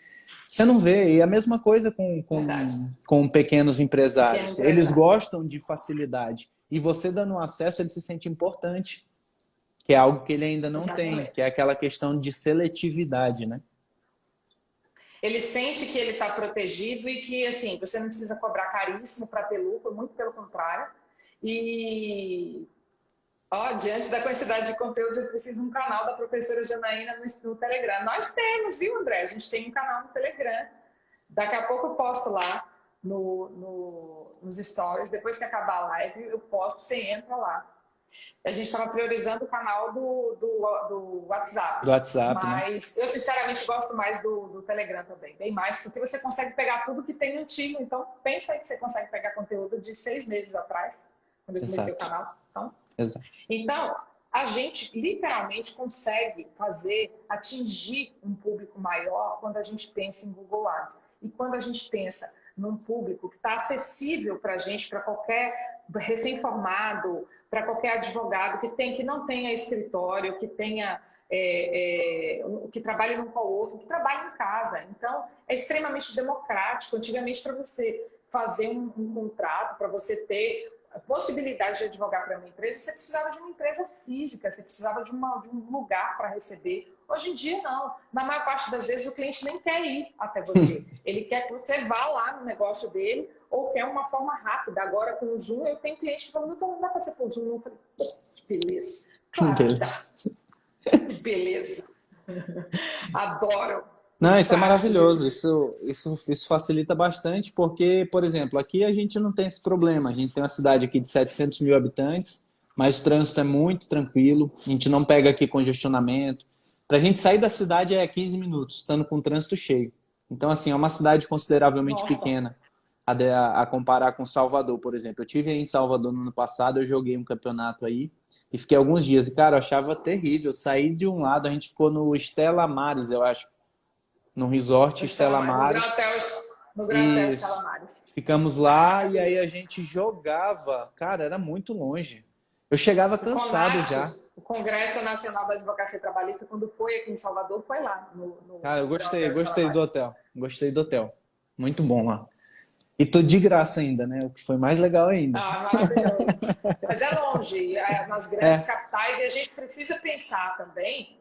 Você não vê. E a mesma coisa Verdade. com pequenos empresários. Pequeno Eles empresário. gostam de facilidade. E você dando um acesso, ele se sente importante. Que é algo que ele ainda não tem. Exatamente. Que é aquela questão de seletividade, né? Ele sente que ele está protegido e que, assim, você não precisa cobrar caríssimo para ter lucro, muito pelo contrário. E, diante da quantidade de conteúdos, eu preciso de um canal da professora Janaína no Telegram. Nós temos, viu, André? A gente tem um canal no Telegram. Daqui a pouco eu posto lá nos stories. Depois que acabar a live, eu posto, você entra lá. A gente estava priorizando o canal do WhatsApp. Do WhatsApp, né? Mas eu, sinceramente, gosto mais do Telegram também. Bem mais, porque você consegue pegar tudo que tem antigo. Então, pensa aí que você consegue pegar conteúdo de 6 meses atrás, quando eu comecei o Exato. canal. Exato. Então, a gente literalmente consegue atingir um público maior quando a gente pensa em Google Ads. E quando a gente pensa num público que está acessível para a gente, para qualquer recém-formado, para qualquer advogado que não tenha escritório, que tenha que trabalhe num co-working, que trabalhe em casa. Então, é extremamente democrático. Antigamente, para você fazer um contrato, para você ter a possibilidade de advogar para uma empresa, você precisava de uma empresa física, você precisava de um lugar para receber. Hoje em dia, não. Na maior parte das vezes, o cliente nem quer ir até você. Ele quer que você vá lá no negócio dele ou quer uma forma rápida. Agora, com o Zoom, eu tenho cliente que fala, não dá para ser por Zoom. Eu falei, que beleza. Claro que dá. Que beleza. Adoro. Não, isso é práticos. maravilhoso. Isso facilita bastante, porque, por exemplo, aqui a gente não tem esse problema. A gente tem uma cidade aqui de 700 mil habitantes, mas o trânsito é muito tranquilo. A gente não pega aqui congestionamento. Para a gente sair da cidade é 15 minutos, estando com o trânsito cheio. Então, assim, é uma cidade consideravelmente pequena a comparar com Salvador, por exemplo. Eu tive aí em Salvador no ano passado, eu joguei um campeonato aí e fiquei alguns dias. E, cara, eu achava terrível. Eu saí de um lado, a gente ficou no Stella Maris, eu acho. No resort Stella Maris. no Gratel Isso. Calamares. Ficamos lá e aí a gente jogava. Cara, era muito longe. Eu chegava O cansado já. CONAT, o Congresso Nacional da Advocacia Trabalhista, quando foi aqui em Salvador, foi lá no Cara, eu Gratel gostei do Calamares. hotel. Gostei do hotel. Muito bom lá. E tudo de graça ainda, né? O que foi mais legal ainda. Ah, maravilhoso. Mas é longe, nas grandes É, capitais, e a gente precisa pensar também,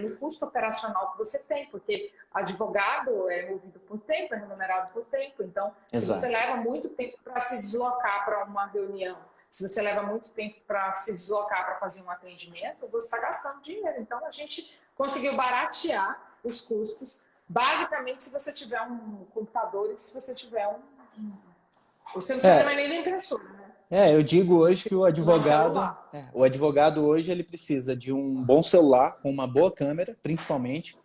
no custo operacional que você tem, porque advogado é movido por tempo, é remunerado por tempo. Então, se você exato. leva muito tempo para se deslocar para uma reunião, se você leva muito tempo para se deslocar para fazer um atendimento, você está gastando dinheiro. Então, a gente conseguiu baratear os custos, basicamente, se você tiver um computador e se você tiver você não precisa mais É, nem da impressora, né? eu digo hoje que Não, celular. o advogado hoje ele precisa de um bom celular com uma boa câmera, principalmente,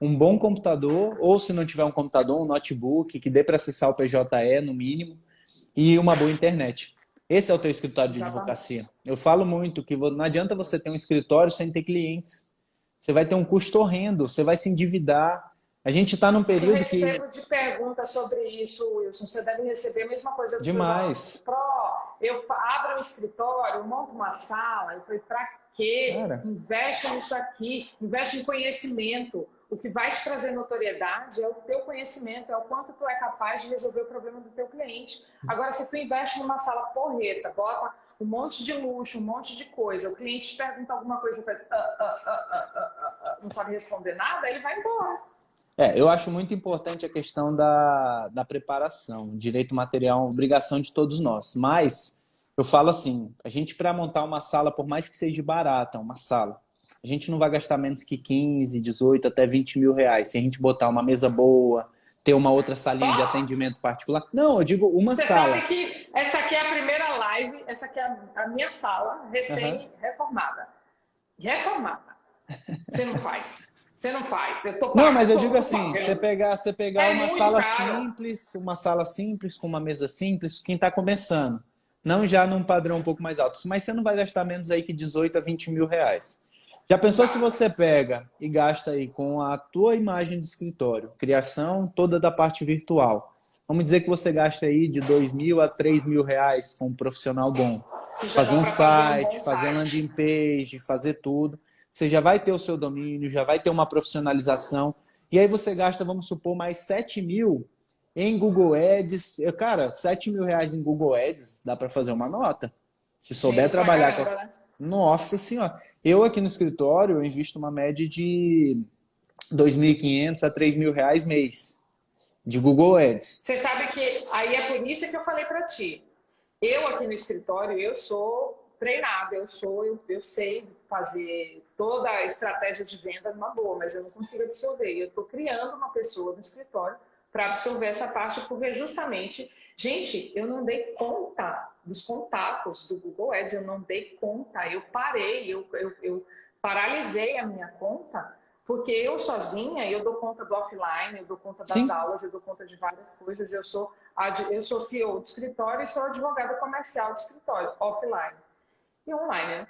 um bom computador, ou se não tiver um computador, um notebook que dê para acessar o PJE no mínimo, e uma boa internet. Esse é o teu escritório de Exatamente. advocacia. Eu falo muito que não adianta você ter um escritório sem ter clientes. Você vai ter um custo horrendo, você vai se endividar. A gente está num Eu período que recebo de perguntas sobre isso, Wilson. Você deve receber a mesma coisa dos seus alunos. demais. Eu abro um escritório, monto uma sala, e falei, para quê? Cara, Investe nisso aqui, investe em conhecimento. O que vai te trazer notoriedade é o teu conhecimento, é o quanto tu é capaz de resolver o problema do teu cliente. Agora, se tu investe numa sala porreta, bota um monte de luxo, um monte de coisa, o cliente te pergunta alguma coisa, não sabe responder nada, ele vai embora. eu acho muito importante a questão da preparação. Direito material é uma obrigação de todos nós. Mas eu falo assim, a gente para montar uma sala, por mais que seja barata, uma sala, a gente não vai gastar menos que 15, 18, até 20 mil reais. Se a gente botar uma mesa boa, ter uma outra salinha de Só atendimento particular. Não, eu digo uma você sabe sala. que essa aqui é a primeira live, essa aqui é a minha sala, Aham. recém-reformada. Reformada. Você não faz. Você não faz. Eu tô Não, mas eu pagando, digo tô assim, pagando. você pegar É muito caro. uma sala simples, com uma mesa simples, quem está começando. Não já num padrão um pouco mais alto. Mas você não vai gastar menos aí que 18 a 20 mil reais. Já Não pensou se vai. você pega e gasta aí com a tua imagem de escritório, criação toda da parte virtual. Vamos dizer que você gasta aí de 2 mil a 3 mil reais com um profissional bom. E já Fazer dá um para fazer um bom site, fazer site. landing page, fazer tudo. Você já vai ter o seu domínio, já vai ter uma profissionalização. E aí você gasta, vamos supor, mais 7 mil em Google Ads. Cara, 7 mil reais em Google Ads dá para fazer uma nota. Se souber Dinheiro pra trabalhar com. caramba, né? Nossa Senhora. Eu aqui no escritório, eu invisto uma média de 2.500 a 3 mil reais mês de Google Ads. Você sabe que aí é por isso que eu falei para ti. Eu aqui no escritório, eu sou treinada, eu sei fazer toda a estratégia de venda numa boa, mas eu não consigo absorver. Eu estou criando uma pessoa no escritório para absorver essa parte, porque justamente, gente, eu não dei conta dos contatos do Google Ads, eu não dei conta, eu parei, eu paralisei a minha conta, porque eu sozinha, eu dou conta do offline, eu dou conta das Sim, aulas, eu dou conta de várias coisas, eu sou CEO de escritório e sou advogada comercial de escritório, offline e online, né?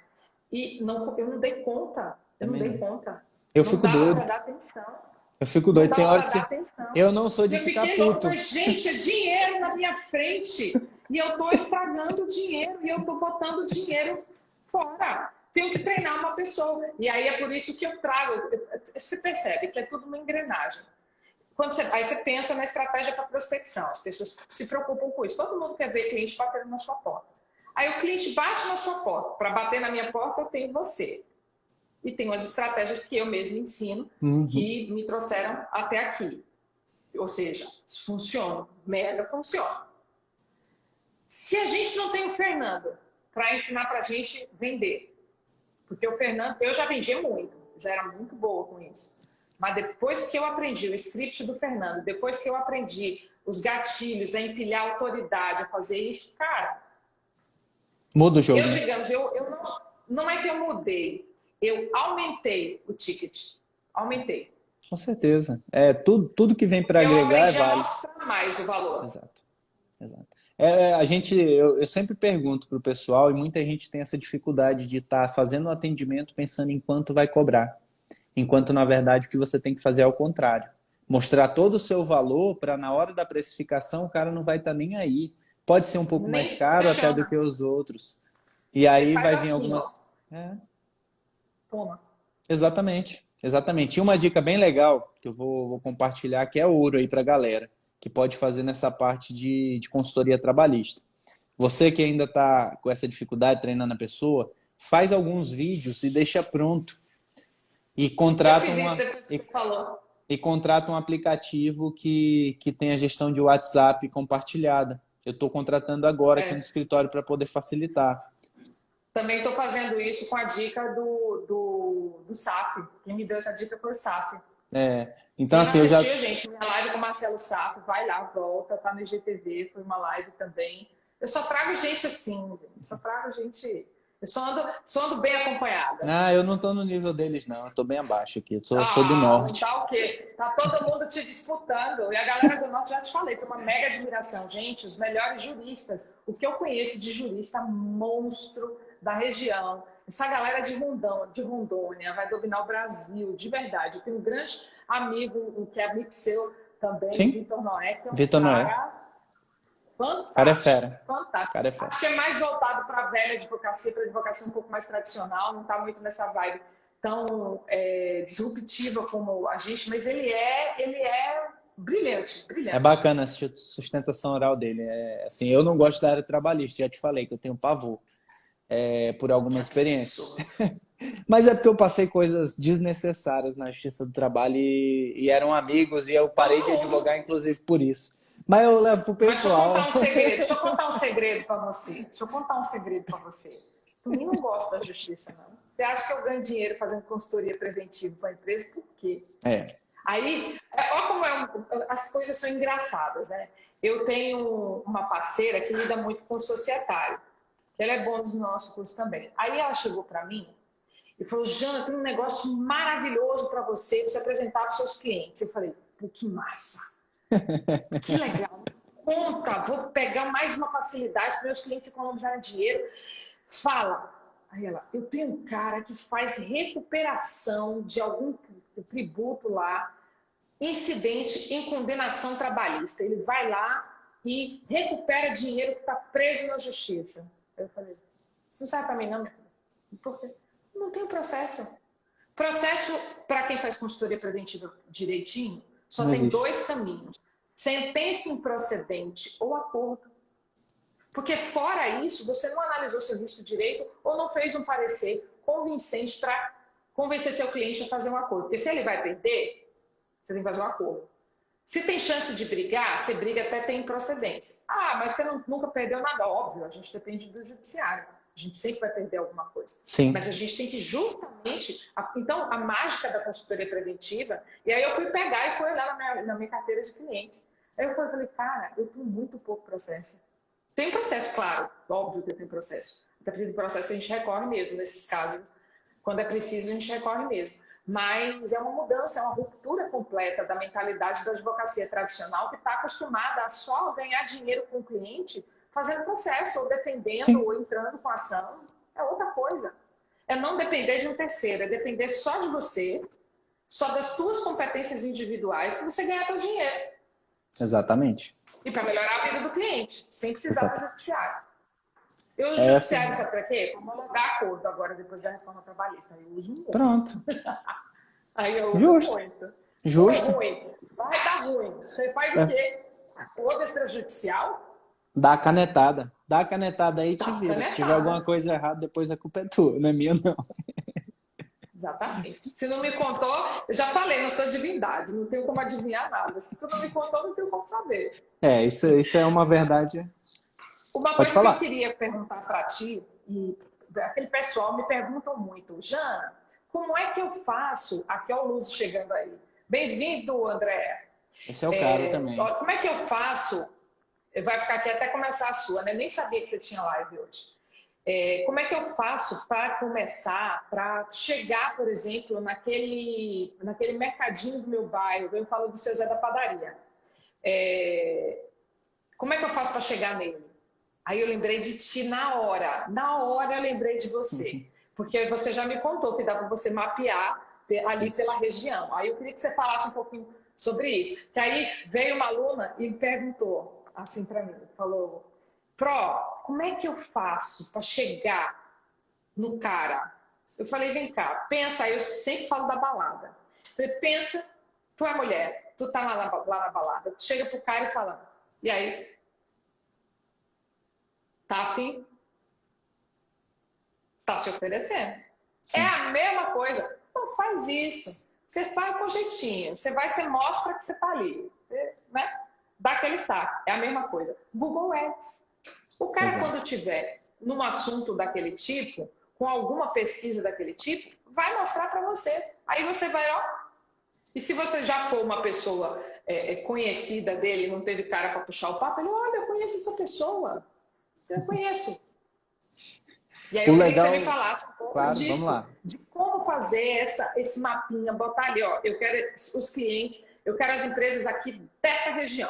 E não, eu não dei conta, eu não também dei não. conta. Eu Não fico dava doido. para dar atenção. Eu fico Não doido. Tem dava para horas dar que atenção. eu não sou E de eu ficar fiquei louca, puto. mas, gente, é dinheiro na minha frente. E eu estou estragando dinheiro e eu estou botando dinheiro fora. Tenho que treinar uma pessoa. E aí é por isso que eu trago. Você percebe que é tudo uma engrenagem. Aí você pensa na estratégia para prospecção. As pessoas se preocupam com isso. Todo mundo quer ver cliente batendo na sua porta. Aí o cliente bate na sua porta. Para bater na minha porta, eu tenho você. E tenho as estratégias que eu mesmo ensino, Uhum. que me trouxeram até aqui. Ou seja, funciona. Mega funciona. Se a gente não tem o Fernando para ensinar para a gente vender, porque o Fernando, eu já vendia muito, já era muito boa com isso. Mas depois que eu aprendi o script do Fernando, depois que eu aprendi os gatilhos, a empilhar autoridade, a fazer isso, cara, Muda o jogo, eu, né? digamos, não é que eu mudei, eu aumentei o ticket. Aumentei. Com certeza. Tudo que vem para Eu agregar é aprendi a válido. mostrar mais o valor. Exato, exato. Eu sempre pergunto para o pessoal, e muita gente tem essa dificuldade de estar fazendo um atendimento pensando em quanto vai cobrar. Enquanto, na verdade, o que você tem que fazer é o contrário. Mostrar todo o seu valor para na hora da precificação o cara não vai estar nem aí. Pode ser um pouco mais Nem caro até do questiona. que os outros. E Você aí faz vai vir assim, ó. algumas. É, Toma. exatamente, exatamente. E uma dica bem legal que eu vou compartilhar, que é ouro aí para a galera, que pode fazer nessa parte de consultoria trabalhista. Você que ainda está com essa dificuldade treinando a pessoa, faz alguns vídeos e deixa pronto. E Eu contrata fiz isso uma, depois que você falou. e contrata um aplicativo que tem a gestão de WhatsApp compartilhada. Eu estou contratando agora aqui no É. escritório para poder facilitar. Também estou fazendo isso com a dica do SAF. Quem me deu essa dica foi o SAF. Então, Quem não assim, eu já. assistiu, gente, minha live com o Marcelo SAF, vai lá, volta, tá no IGTV, foi uma live também. Eu só trago gente assim, gente. Só trago gente. Eu só ando bem acompanhada. Ah, eu não estou no nível deles, não. Eu estou bem abaixo aqui. Eu sou do Não norte. tá o quê? Tá todo mundo te disputando. E a galera do Norte, já te falei, tem uma mega admiração. Gente, os melhores juristas. O que eu conheço de jurista monstro da região. Essa galera de Rondônia vai dominar o Brasil, de verdade. Eu tenho um grande amigo, que é amigo seu também, o Sim, Vitor Noé, que é um Vitor Noé. cara Cara é fantástico, fera. fantástico. Cara é fera. Acho que é mais voltado para a velha advocacia, para a advocacia um pouco mais tradicional, não está muito nessa vibe tão disruptiva como a gente, mas ele é brilhante, É brilhante. bacana a sustentação oral dele. Assim, eu não gosto da área trabalhista, já te falei que eu tenho pavor por algumas experiências. Mas é porque eu passei coisas desnecessárias na Justiça do Trabalho e eram amigos e eu parei de advogar, inclusive, por isso. Mas eu levo pro Mas pessoal. deixa eu contar um segredo para você. Tu nem não gosta da justiça, não. Você acha que eu ganho dinheiro fazendo consultoria preventiva para a empresa? Por quê? Aí, olha como as coisas são engraçadas, né? Eu tenho uma parceira que lida muito com o societário, que ela é bônus no nosso curso também. Aí ela chegou para mim e falou, Jana, tem um negócio maravilhoso para você apresentar para os seus clientes. Eu falei, pô, que massa! Que legal! Conta, vou pegar mais uma facilidade para meus clientes economizarem dinheiro. Fala! Aí ela, eu tenho um cara que faz recuperação de algum tributo lá, incidente em condenação trabalhista. Ele vai lá e recupera dinheiro que está preso na justiça. Eu falei, isso não serve para mim não, minha filha. Por quê? Não tem processo. Processo, para quem faz consultoria preventiva direitinho, só Não tem existe. 2 caminhos. Sentença improcedente ou acordo. Porque fora isso, você não analisou seu risco direito ou não fez um parecer convincente para convencer seu cliente a fazer um acordo. Porque se ele vai perder, você tem que fazer um acordo. Se tem chance de brigar, você briga até ter improcedência. Ah, mas você nunca perdeu nada. Óbvio, a gente depende do judiciário. A gente sempre vai perder alguma coisa. Sim. Mas a gente tem que justamente... Então, a mágica da consultoria preventiva... E aí eu fui pegar e fui olhar na minha carteira de clientes. Aí eu falei, cara, eu tenho muito pouco processo. Tem processo, claro. Óbvio que tem processo. Até porque tem processo a gente recorre mesmo. Nesses casos, quando é preciso, a gente recorre mesmo. Mas é uma mudança, é uma ruptura completa da mentalidade da advocacia tradicional que está acostumada a só ganhar dinheiro com o cliente fazendo processo, ou defendendo, Sim. ou entrando com ação. É outra coisa. É não depender de um terceiro, é depender só de você, só das suas competências individuais para você ganhar seu dinheiro. Exatamente. E para melhorar a vida do cliente, sem precisar do judiciário. Eu uso o Essa... judiciário, sabe para quê? Para homologar acordo agora, depois da reforma trabalhista. Eu uso muito. Pronto. Aí eu uso Justo. muito. Justo. Ruim. Vai dar ruim. Você faz o quê? Acordo extrajudicial? Dá a canetada. Dá a canetada aí e te vira. Se tiver alguma coisa errada, depois a culpa é tua, não é minha, não. Exatamente. Se não me contou, eu já falei, não sou divindade, não tenho como adivinhar nada. Se tu não me contou, não tenho como saber. Isso é uma verdade. Uma Pode coisa falar. que eu queria perguntar para ti, e aquele pessoal me perguntam muito, Jana, como é que eu faço? Aqui é o Luz chegando aí. Bem-vindo, André. Esse é o cara também. Como é que eu faço? Vai ficar aqui até começar a sua, né? Nem sabia que você tinha live hoje. Como é que eu faço para começar, para chegar, por exemplo, naquele mercadinho do meu bairro? Eu falo do seu Zé da Padaria. Como é que eu faço para chegar nele? Aí eu lembrei de ti na hora. Na hora eu lembrei de você. Porque você já me contou que dá para você mapear ali Isso. pela região. Aí eu queria que você falasse um pouquinho sobre isso. Que aí veio uma aluna e perguntou assim para mim, falou, Pro, como é que eu faço para chegar no cara? Eu falei, vem cá, pensa, aí eu sempre falo da balada. Eu falei, pensa, tu é mulher, tu tá lá na balada, tu chega pro cara e fala, e aí? Tá afim? Tá se oferecendo. É Sim. a mesma coisa. Não faz isso. Você faz com jeitinho. Você vai, você mostra que você tá ali. Você, né? Dá aquele saco. É a mesma coisa. Google Ads. O cara, quando Exato. tiver num assunto daquele tipo, com alguma pesquisa daquele tipo, vai mostrar para você. Aí você vai, ó. E se você já for uma pessoa conhecida dele, não teve cara para puxar o papo, ele, olha, eu conheço essa pessoa. Eu conheço. E aí O eu queria que você me legal, falasse um pouco claro, vamos disso, lá. de como fazer esse mapinha, botar ali, ó, eu quero os clientes, eu quero as empresas aqui dessa região.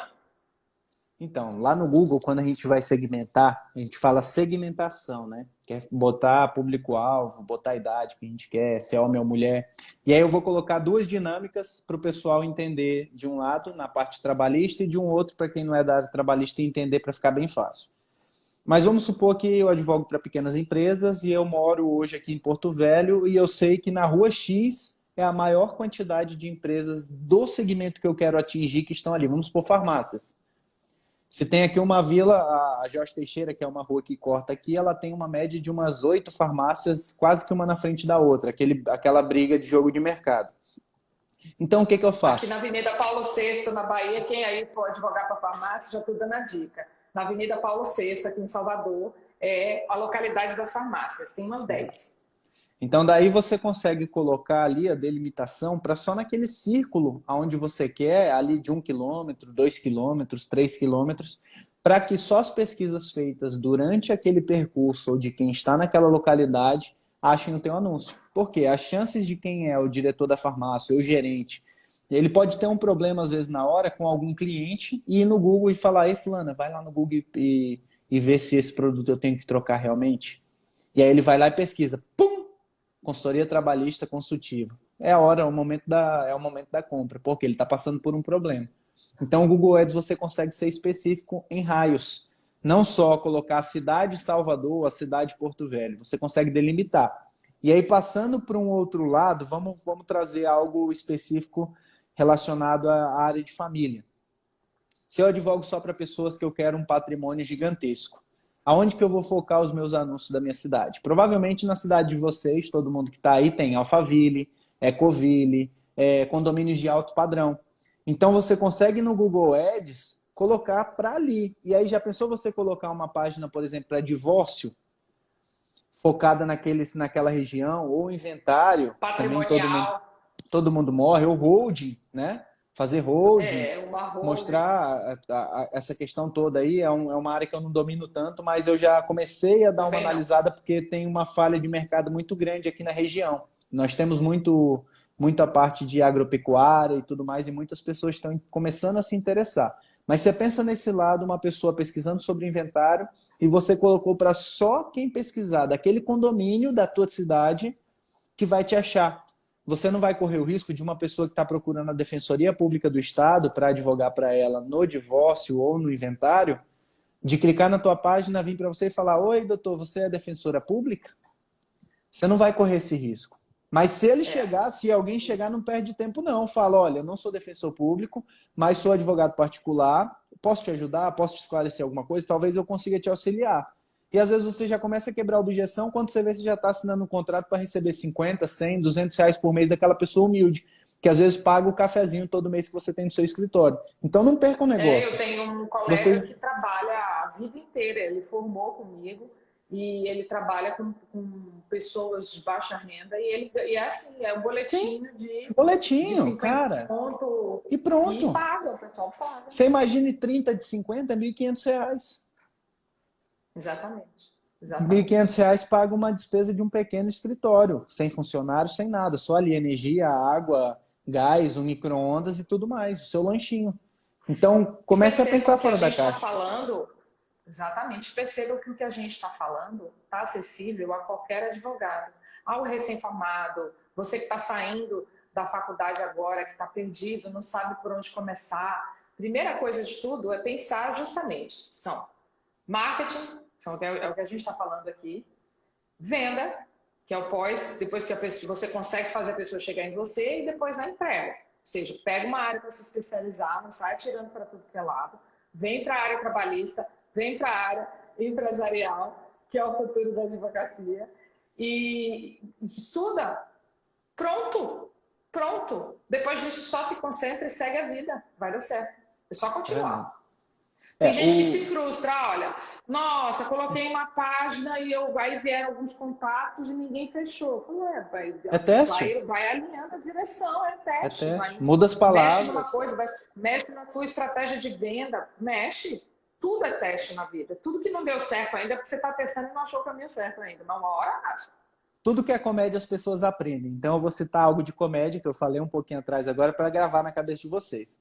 Então, lá no Google, quando a gente vai segmentar, a gente fala segmentação, né? Que é botar público-alvo, botar a idade que a gente quer, se é homem ou mulher. E aí eu vou colocar duas dinâmicas para o pessoal entender de um lado, na parte trabalhista, e de um outro para quem não é da área trabalhista entender para ficar bem fácil. Mas vamos supor que eu advogo para pequenas empresas e eu moro hoje aqui em Porto Velho e eu sei que na rua X é a maior quantidade de empresas do segmento que eu quero atingir que estão ali. Vamos supor farmácias. Se tem aqui uma vila, a Jorge Teixeira, que é uma rua que corta aqui, ela tem uma média de umas 8 farmácias, quase que uma na frente da outra, aquela briga de jogo de mercado. Então, o que eu Aqui faço? na Avenida Paulo VI, na Bahia, quem aí for advogar para farmácia, já estou dando a dica. Na Avenida Paulo VI, aqui em Salvador, é a localidade das farmácias, tem umas 10. Então, daí você consegue colocar ali a delimitação para só naquele círculo onde você quer, ali de 1 quilômetro, 2 quilômetros, 3 quilômetros, para que só as pesquisas feitas durante aquele percurso ou de quem está naquela localidade achem o teu anúncio. Porque as chances de quem é o diretor da farmácia ou o gerente, ele pode ter um problema às vezes na hora com algum cliente e ir no Google e falar, ei fulana, vai lá no Google e vê se esse produto eu tenho que trocar realmente. E aí ele vai lá e pesquisa, pum! Consultoria trabalhista consultiva. É a hora, é o momento da compra, porque ele está passando por um problema. Então, o Google Ads você consegue ser específico em raios. Não só colocar a cidade Salvador, a cidade Porto Velho. Você consegue delimitar. E aí, passando para um outro lado, vamos trazer algo específico relacionado à área de família. Se eu advogo só para pessoas que eu quero um patrimônio gigantesco, aonde que eu vou focar os meus anúncios da minha cidade? Provavelmente na cidade de vocês, todo mundo que está aí tem Alphaville, Ecoville, condomínios de alto padrão. Então você consegue no Google Ads colocar para ali. E aí já pensou você colocar uma página, por exemplo, para divórcio, focada naquela região, ou inventário, que também Patrimonial, todo mundo morre, ou holding, né? Fazer holding, uma holding. mostrar essa questão toda aí. É uma área que eu não domino tanto, mas eu já comecei a dar uma Também não. analisada porque tem uma falha de mercado muito grande aqui na região. Nós temos muita parte de agropecuária e tudo mais, e muitas pessoas estão começando a se interessar. Mas você pensa nesse lado, uma pessoa pesquisando sobre inventário, e você colocou para só quem pesquisar daquele condomínio da tua cidade que vai te achar. Você não vai correr o risco de uma pessoa que está procurando a Defensoria Pública do Estado para advogar para ela no divórcio ou no inventário, de clicar na tua página, vir para você e falar, oi, doutor, você é defensora pública? Você não vai correr esse risco. Mas se ele chegar, se alguém chegar, não perde tempo não. Fala, olha, eu não sou defensor público, mas sou advogado particular, posso te ajudar? Posso te esclarecer alguma coisa? Talvez eu consiga te auxiliar. E às vezes você já começa a quebrar a objeção, quando você vê você já está assinando um contrato para receber 50, 100, 200 reais por mês daquela pessoa humilde, que às vezes paga o cafezinho todo mês que você tem no seu escritório. Então não percam negócios. Eu tenho um colega que trabalha a vida inteira, ele formou comigo e ele trabalha com pessoas de baixa renda e é assim, é um boletim de boletinho, 50 cara. ponto, E pronto. E paga, o pessoal paga. Você imagine 30 de 50, R$ 1.500. Exatamente. R$ 1.500 paga uma despesa de um pequeno escritório, sem funcionário, sem nada, só ali energia, água, gás, um micro-ondas e tudo mais, o seu lanchinho. Então, comece a pensar fora da caixa. Falando, exatamente, perceba que o que a gente está falando está acessível a qualquer advogado. ao recém-formado, você que está saindo da faculdade agora, que está perdido, não sabe por onde começar. Primeira coisa de tudo é pensar justamente, são marketing, é o que a gente está falando aqui, venda, que é o pós, depois que você consegue fazer a pessoa chegar em você, e depois na entrega. Ou seja, pega uma área para se especializar, não sai tirando para tudo que é lado, vem para a área trabalhista, vem para a área empresarial, que é o futuro da advocacia, e estuda. Pronto. Depois disso, só se concentra e segue a vida. Vai dar certo. É só continuar. Tem gente que se frustra, olha, nossa, coloquei uma página e aí vieram alguns contatos e ninguém fechou. Vai alinhando a direção, é teste. Muda as palavras. Mexe numa coisa, mexe na tua estratégia de venda, mexe. Tudo é teste na vida. Tudo que não deu certo ainda é porque você está testando e não achou o caminho certo ainda. Mas uma hora acha. Tudo que é comédia as pessoas aprendem. Então eu vou citar algo de comédia que eu falei um pouquinho atrás agora para gravar na cabeça de vocês.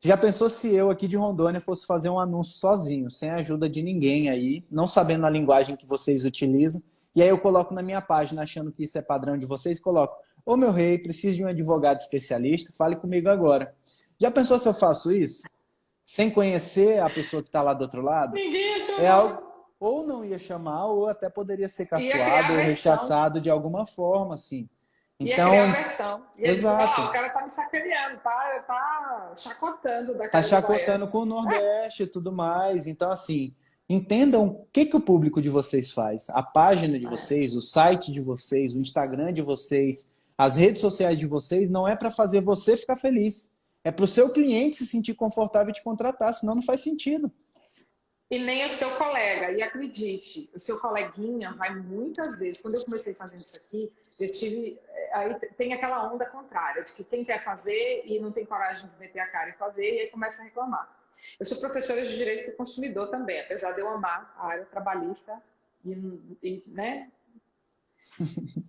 Já pensou se eu aqui de Rondônia fosse fazer um anúncio sozinho, sem a ajuda de ninguém aí, não sabendo a linguagem que vocês utilizam, e aí eu coloco na minha página achando que isso é padrão de vocês, coloco: ô meu rei, preciso de um advogado especialista, fale comigo agora. Já pensou se eu faço isso? Sem conhecer a pessoa que está lá do outro lado? Ninguém ia chamar. É algo, ou não ia chamar, ou até poderia ser caçoado ou rechaçado de alguma forma, assim. Então, ia criar versão. Exato. O cara tá me sacaneando, tá chacotando da Tá chacotando com o Nordeste e tudo mais. Então, assim, entendam o que o público de vocês faz. A página de vocês, o site de vocês, o Instagram de vocês, as redes sociais de vocês, não é para fazer você ficar feliz. É para o seu cliente se sentir confortável e te contratar, senão não faz sentido. E nem o seu colega. E acredite, o seu coleguinha vai muitas vezes... Quando eu comecei fazendo isso aqui, eu tive... Aí tem aquela onda contrária, de que quem quer fazer e não tem coragem de meter a cara e fazer, e aí começa a reclamar. Eu sou professora de Direito do Consumidor também, apesar de eu amar a área trabalhista, né?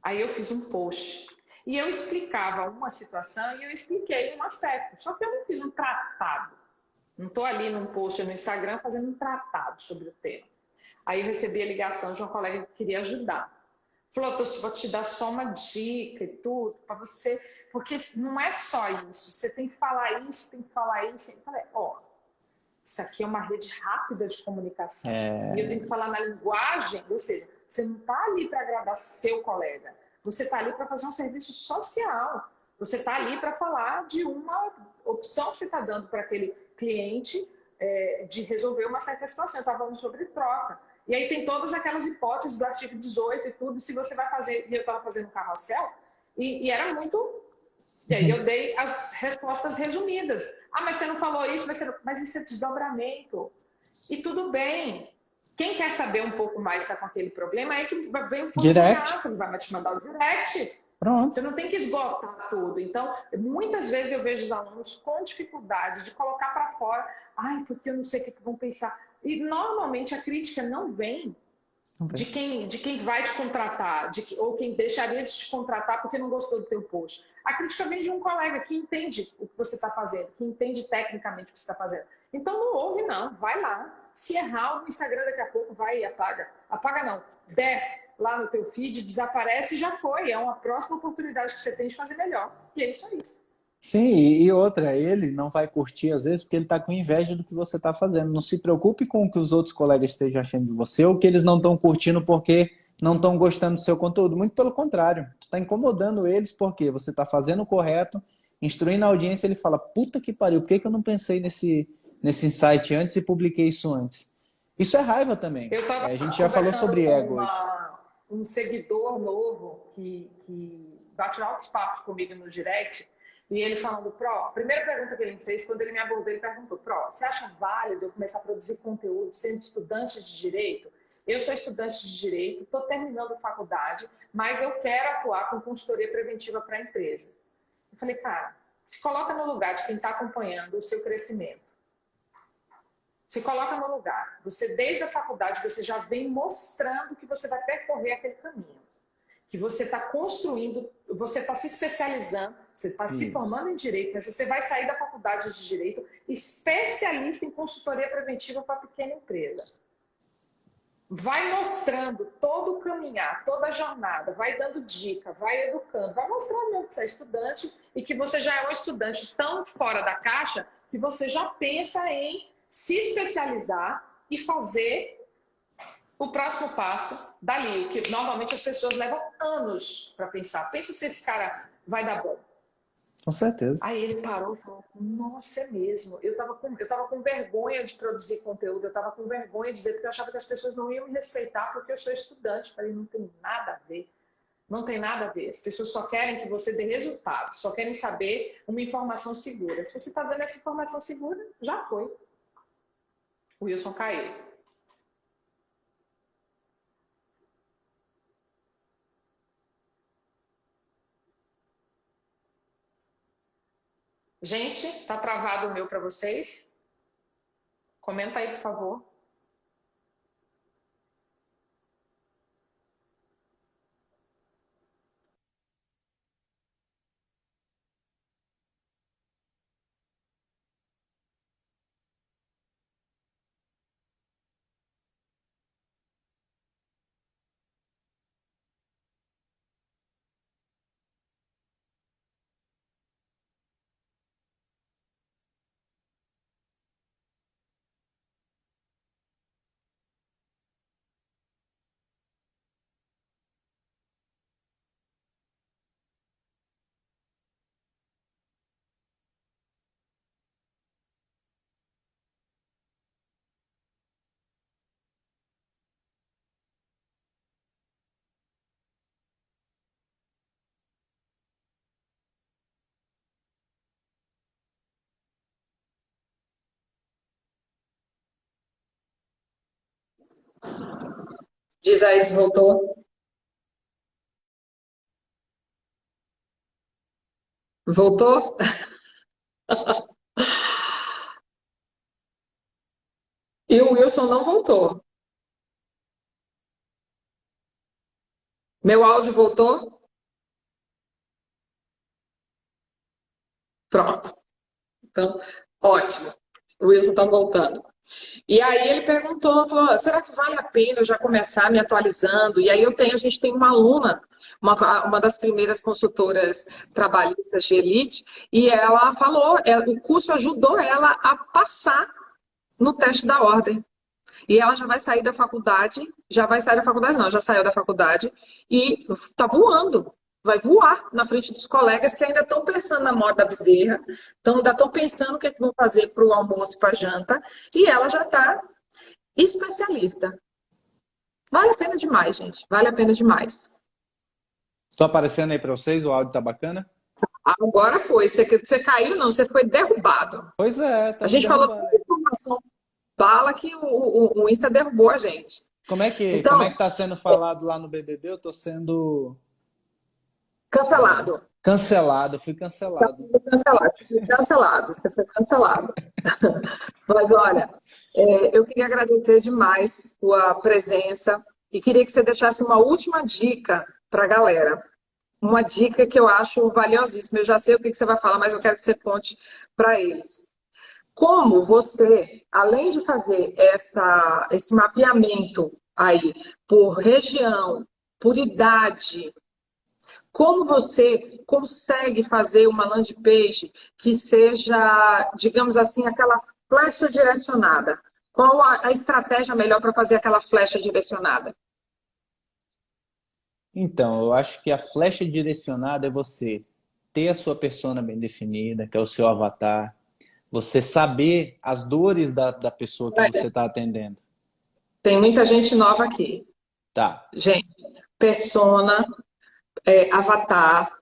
Aí eu fiz um post. E eu explicava uma situação e eu expliquei um aspecto. Só que eu não fiz um tratado. Não estou ali num post no Instagram fazendo um tratado sobre o tema. Aí eu recebi a ligação de uma colega que queria ajudar. Falou: vou te dar só uma dica e tudo, para você... Porque não é só isso. Você tem que falar isso, tem que falar isso. Eu falei: isso aqui é uma rede rápida de comunicação. E eu tenho que falar na linguagem, ou seja, você não está ali para agradar seu colega. Você está ali para fazer um serviço social. Você está ali para falar de uma opção que você está dando para aquele cliente de resolver uma certa situação. Eu estava falando sobre troca. E aí tem todas aquelas hipóteses do artigo 18 e tudo. Se você vai fazer... E eu estava fazendo um carrossel e era muito... E aí eu dei as respostas resumidas. Mas você não falou isso, mas isso é desdobramento. E tudo bem. Quem quer saber um pouco mais, está com aquele problema, aí que vem um pouco direct. Ele vai te mandar o direct. Pronto. Você não tem que esgotar tudo. Então, muitas vezes eu vejo os alunos com dificuldade de colocar para fora. Porque eu não sei o que vão pensar. E normalmente a crítica não vem de quem vai te contratar, ou quem deixaria de te contratar porque não gostou do teu post. A crítica vem de um colega que entende o que você está fazendo, que entende tecnicamente o que você está fazendo. Então não ouve não, vai lá. Se errar no Instagram daqui a pouco, vai e apaga. Apaga não, desce lá no teu feed, desaparece e já foi. É uma próxima oportunidade que você tem de fazer melhor. E é isso aí. Sim, e outra, ele não vai curtir às vezes porque ele está com inveja do que você está fazendo. Não se preocupe com o que os outros colegas estejam achando de você ou que eles não estão curtindo porque não estão gostando do seu conteúdo. Muito pelo contrário, tu está incomodando eles porque você está fazendo o correto, instruindo a audiência. Ele fala: puta que pariu, por que eu não pensei nesse insight antes e publiquei isso antes? Isso é raiva também. A gente já falou sobre ego hoje. Um seguidor novo que bate altos papos comigo no direct. E ele falando: Pro, a primeira pergunta que ele me fez, quando ele me abordou, ele perguntou: Pro, você acha válido eu começar a produzir conteúdo sendo estudante de Direito? Eu sou estudante de Direito, estou terminando a faculdade, mas eu quero atuar com consultoria preventiva para a empresa. Eu falei: cara, se coloca no lugar de quem está acompanhando o seu crescimento. Se coloca no lugar. Você, desde a faculdade, você já vem mostrando que você vai percorrer aquele caminho. Que você está construindo, você está se especializando, você está se formando em Direito, mas você vai sair da faculdade de Direito especialista em consultoria preventiva para pequena empresa. vai mostrando todo o caminhar, toda a jornada, vai dando dica, vai educando, vai mostrando mesmo que você é estudante e que você já é um estudante tão fora da caixa que você já pensa em se especializar e fazer o próximo passo dali, o que normalmente as pessoas levam anos para pensar. Pensa se esse cara vai dar bom. Com certeza. Aí ele parou e falou, nossa, é mesmo. Eu tava com vergonha de produzir conteúdo, eu tava com vergonha de dizer, porque eu achava que as pessoas não iam me respeitar porque eu sou estudante. Eu falei, não tem nada a ver. Não tem nada a ver. As pessoas só querem que você dê resultado, só querem saber uma informação segura. Se você está dando essa informação segura, já foi. O Wilson caiu. Gente, tá travado o meu para vocês? Comenta aí, por favor. Diz aí se voltou. Voltou? E o Wilson não voltou. Meu áudio voltou? Pronto. Então, ótimo. O Wilson está voltando. E aí ele perguntou, falou, será que vale a pena eu já começar me atualizando? E aí a gente tem uma aluna, uma das primeiras consultoras trabalhistas de elite, e ela falou, o curso ajudou ela a passar no teste da ordem. E ela já vai sair da faculdade, já saiu da faculdade e está voando. Vai voar na frente dos colegas que ainda estão pensando na moda da bezerra, ainda estão pensando o que é que vão fazer para o almoço e para a janta, e ela já está especialista. Vale a pena demais, gente. Vale a pena demais. Tô aparecendo aí para vocês? O áudio tá bacana? Agora foi. Você caiu, não, você foi derrubado. Pois é, tá A me gente falou derrubando. tanta informação bala que o Insta derrubou a gente. Como é que Então, tá sendo falado lá no BBB? Eu tô sendo cancelado. cancelado, fui cancelado. Você foi cancelado. Mas olha, eu queria agradecer demais sua presença e queria que você deixasse uma última dica para a galera. Uma dica que eu acho valiosíssima. Eu já sei o que você vai falar, mas eu quero que você conte para eles. Como você, além de fazer esse mapeamento aí por região, por idade, como você consegue fazer uma landing page que seja, digamos assim, aquela flecha direcionada? Qual a estratégia melhor para fazer aquela flecha direcionada? Então, eu acho que a flecha direcionada é você ter a sua persona bem definida, que é o seu avatar, você saber as dores da pessoa que você está atendendo. Tem muita gente nova aqui. Tá. Gente, persona, avatar,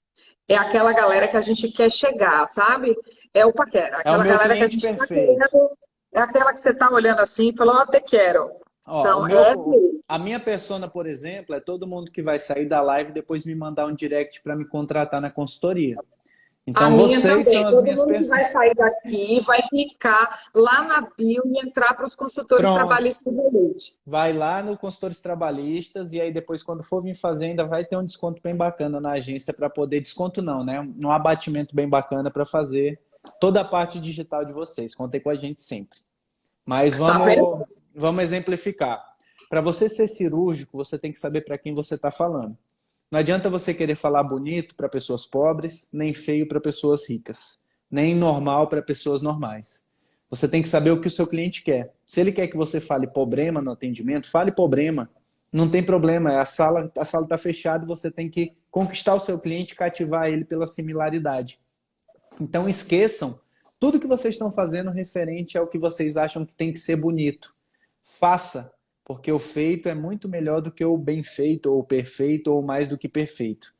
é aquela galera que a gente quer chegar, sabe? É o paquera. É o Aquela meu galera que a cliente gente está perfeito. querendo, é aquela que você está olhando assim e falou, ó, te quero. Ó, Então, a minha persona, por exemplo, é todo mundo que vai sair da live e depois me mandar um direct para me contratar na consultoria. Então, vocês são as minhas todo mundo que vai sair daqui, vai clicar lá na bio e entrar para os consultores trabalhistas de elite. Vai lá no consultores trabalhistas e aí depois, quando for vir fazer, ainda vai ter um desconto bem bacana na agência para poder... Desconto não, né? Um abatimento bem bacana para fazer toda a parte digital de vocês. Contem com a gente sempre. Mas vamos exemplificar. para você ser cirúrgico, você tem que saber para quem você está falando. Não adianta você querer falar bonito para pessoas pobres, nem feio para pessoas ricas, nem normal para pessoas normais. Você tem que saber o que o seu cliente quer. Se ele quer que você fale problema no atendimento, fale problema. Não tem problema, a sala está fechada e você tem que conquistar o seu cliente e cativar ele pela similaridade. Então esqueçam tudo que vocês estão fazendo referente ao que vocês acham que tem que ser bonito. Faça, porque o feito é muito melhor do que o bem feito, ou perfeito, ou mais do que perfeito.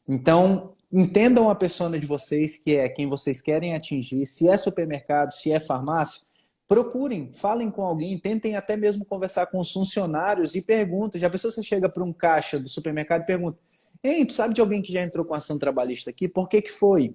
Então, entendam a persona de vocês, que é quem vocês querem atingir. Se é supermercado, se é farmácia, procurem, falem com alguém, tentem até mesmo conversar com os funcionários e perguntem. Já pensou, você chega para um caixa do supermercado e pergunta: ei, tu sabe de alguém que já entrou com ação trabalhista aqui? Por que que foi?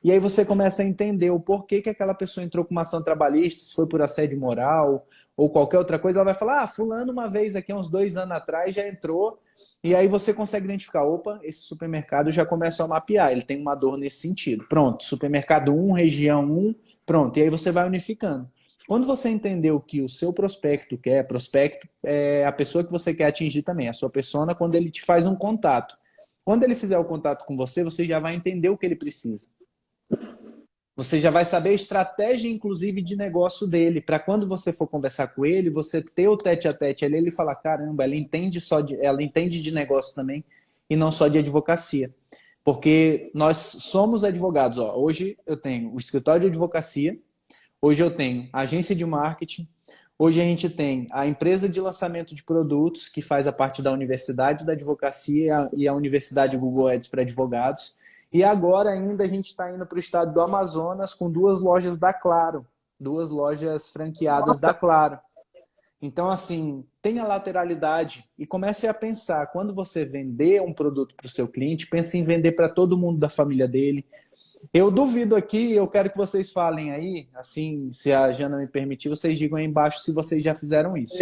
E aí você começa a entender o porquê que aquela pessoa entrou com uma ação trabalhista, se foi por assédio moral ou qualquer outra coisa. Ela vai falar: ah, fulano uma vez aqui, uns 2 anos atrás, já entrou. E aí você consegue identificar: opa, esse supermercado já começa a mapear, ele tem uma dor nesse sentido. Pronto, supermercado 1, região 1, pronto. E aí você vai unificando. Quando você entender o que o seu prospecto quer, prospecto é a pessoa que você quer atingir também, a sua persona, quando ele te faz um contato. Quando ele fizer o contato com você, você já vai entender o que ele precisa. Você já vai saber a estratégia, inclusive, de negócio dele, para quando você for conversar com ele, você ter o tete-a-tete ali, ele falar: caramba, ela entende de negócio também e não só de advocacia. Porque nós somos advogados. Ó. Hoje eu tenho o escritório de advocacia, hoje eu tenho a agência de marketing, hoje a gente tem a empresa de lançamento de produtos, que faz a parte da Universidade da Advocacia e a Universidade Google Ads para advogados. E agora ainda a gente está indo para o estado do Amazonas com 2 lojas da Claro, 2 lojas franqueadas da Claro. Então, assim, tenha lateralidade e comece a pensar, quando você vender um produto para o seu cliente, pense em vender para todo mundo da família dele. Eu duvido aqui, eu quero que vocês falem aí, assim, se a Jana me permitir, vocês digam aí embaixo se vocês já fizeram isso.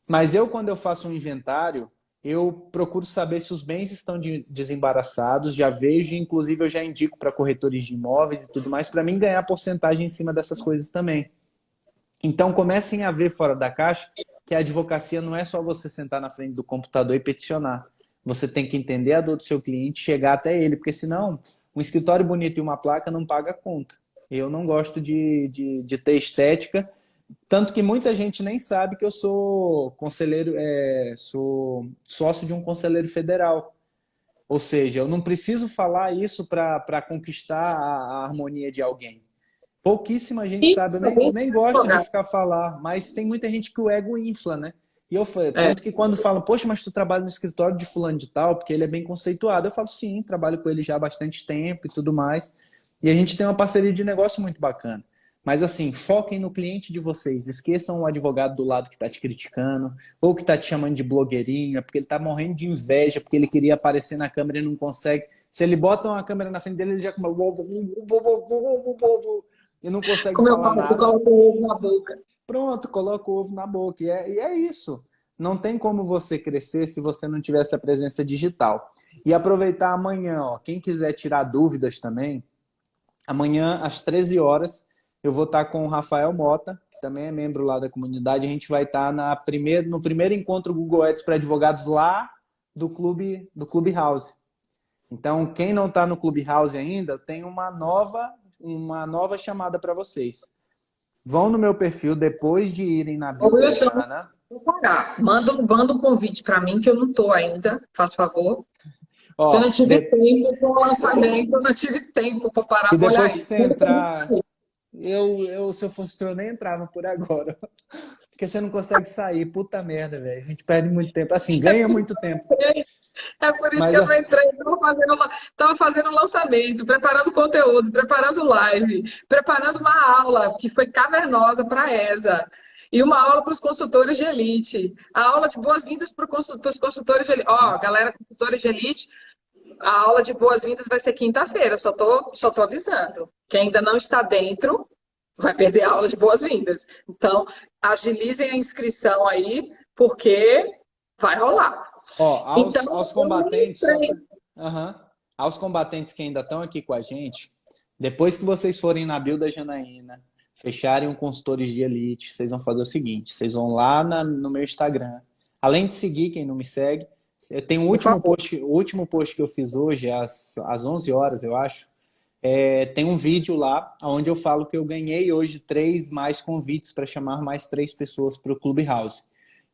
Mas quando eu faço um inventário, eu procuro saber se os bens estão desembaraçados, já vejo, inclusive eu já indico para corretores de imóveis e tudo mais, para mim ganhar porcentagem em cima dessas coisas também. Então comecem a ver fora da caixa que a advocacia não é só você sentar na frente do computador e peticionar. Você tem que entender a dor do seu cliente, chegar até ele, porque senão um escritório bonito e uma placa não paga a conta. Eu não gosto de ter estética. Tanto que muita gente nem sabe que eu sou conselheiro, sou sócio de um conselheiro federal. Ou seja, eu não preciso falar isso para conquistar a harmonia de alguém. Pouquíssima gente sabe, eu nem gosto de ficar falar, mas tem muita gente que o ego infla, né? E eu falo, tanto que quando falam: poxa, mas tu trabalha no escritório de fulano de tal, porque ele é bem conceituado. Eu falo: sim, trabalho com ele já há bastante tempo e tudo mais. E a gente tem uma parceria de negócio muito bacana. Mas assim, foquem no cliente de vocês. Esqueçam o advogado do lado que está te criticando, ou que está te chamando de blogueirinha, porque ele está morrendo de inveja, porque ele queria aparecer na câmera e não consegue. Se ele bota uma câmera na frente dele, ele já e não consegue falar nada. Coloca o ovo na boca. Pronto, coloca o ovo na boca. E é isso. Não tem como você crescer se você não tiver essa presença digital. E aproveitar amanhã, ó, quem quiser tirar dúvidas também, amanhã às 13 horas, eu vou estar com o Rafael Mota, que também é membro lá da comunidade. A gente vai estar no primeiro encontro Google Ads para advogados lá do Clubhouse. Então, quem não está no Clubhouse ainda, tem uma nova chamada para vocês. Vão no meu perfil depois de irem na bio da Jana. Vou parar. Manda um convite para mim, que eu não estou ainda, faz favor. Ó, eu não tive tempo para o lançamento, eu não tive tempo para parar e para olhar depois que você entrar... se eu fosse tu, eu nem entrava por agora. Porque você não consegue sair. Puta merda, velho. A gente perde muito tempo. Assim, ganha muito tempo. É por isso que eu não entrei. Estava fazendo lançamento, preparando conteúdo, preparando live, preparando uma aula que foi cavernosa para a ESA. E uma aula para os consultores de elite. A aula de boas-vindas para os consultores de elite. Ó, galera, consultores de elite, a aula de boas-vindas vai ser quinta-feira. Só tô avisando. Quem ainda não está dentro vai perder a aula de boas-vindas. Então, agilizem a inscrição aí, porque vai rolar. Ó, aos combatentes... Aos combatentes que ainda estão aqui com a gente, depois que vocês forem na bio da Janaína, fecharem um consultores de elite, vocês vão fazer o seguinte: vocês vão lá no meu Instagram, Além de seguir quem não me segue, eu tenho o último post que eu fiz hoje, às 11 horas, eu acho. Tem um vídeo lá onde eu falo que eu ganhei hoje 3 mais convites para chamar mais 3 pessoas para o Clubhouse.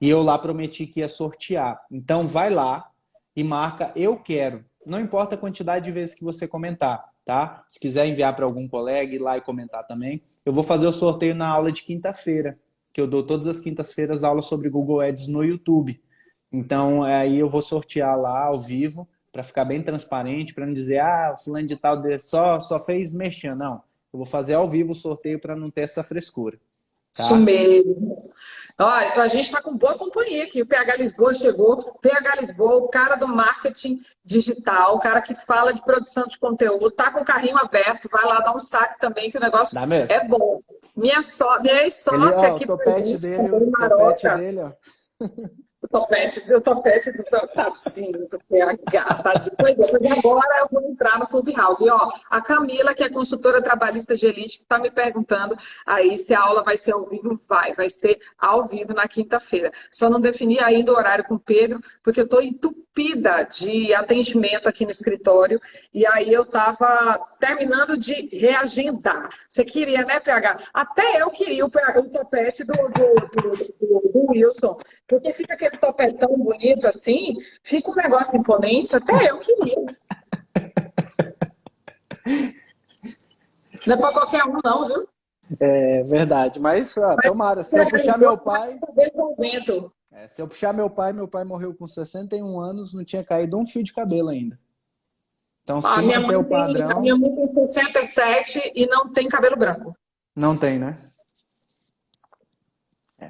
E eu lá prometi que ia sortear. Então vai lá e marca eu quero. Não importa a quantidade de vezes que você comentar, tá? Se quiser enviar para algum colega, ir lá e comentar também. Eu vou fazer o sorteio na aula de quinta-feira, que eu dou todas as quintas-feiras aula sobre Google Ads no YouTube. Então aí eu vou sortear lá ao vivo para ficar bem transparente, para não dizer, o fulano de tal só fez merchan. Não, eu vou fazer ao vivo o sorteio para não ter essa frescura. Isso Tá? mesmo. Olha, a gente está com boa companhia aqui. O PH Lisboa chegou. PH Lisboa, o cara do marketing digital, o cara que fala de produção de conteúdo, tá com o carrinho aberto, vai lá dar um saque também, que o negócio Dá mesmo. é bom. Minha ex-sócia aqui, o topete dele, ó. O topete do tadinho, do PH, tadinho. Pois agora eu vou entrar no Clubhouse. E, ó, a Camila, que é consultora trabalhista de elite, está me perguntando aí se a aula vai ser ao vivo. Vai ser ao vivo na quinta-feira. Só não defini ainda o horário com o Pedro, porque eu estou entupida de atendimento aqui no escritório. E aí eu estava terminando de reagendar. Você queria, né, PH? Até eu queria o topete do Wilson, porque fica aquele topetão bonito assim, fica um negócio imponente, até eu queria. Não é para qualquer um, não, viu? É verdade, mas tomara, se eu puxar meu pai. Se eu puxar meu pai morreu com 61 anos, não tinha caído um fio de cabelo ainda. Então, se manter o padrão. Minha mãe tem 67 e não tem cabelo branco. Não tem, né?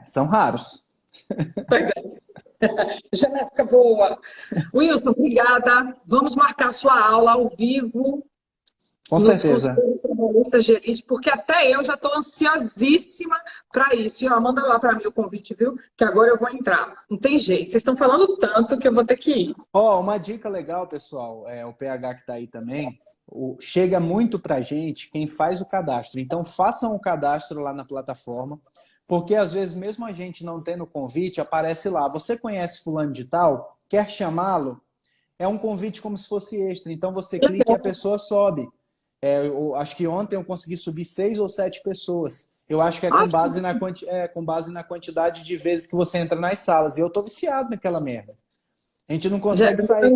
São raros. Genética boa. Wilson, obrigada. Vamos marcar sua aula ao vivo. Com certeza. Porque até eu já estou ansiosíssima para isso. E ó, manda lá para mim o convite, viu? Que agora eu vou entrar. Não tem jeito. Vocês estão falando tanto que eu vou ter que ir. Uma dica legal, pessoal, o PH que está aí também, chega muito para a gente quem faz o cadastro. Então, façam o cadastro lá na plataforma, porque às vezes, mesmo a gente não tendo convite, aparece lá. Você conhece fulano de tal? Quer chamá-lo? É um convite como se fosse extra. Então, você clica e a pessoa sobe. Eu acho que ontem eu consegui subir 6 ou 7 pessoas. Eu acho que é com base na quantidade de vezes que você entra nas salas. E eu tô viciado naquela merda. A gente não consegue sair.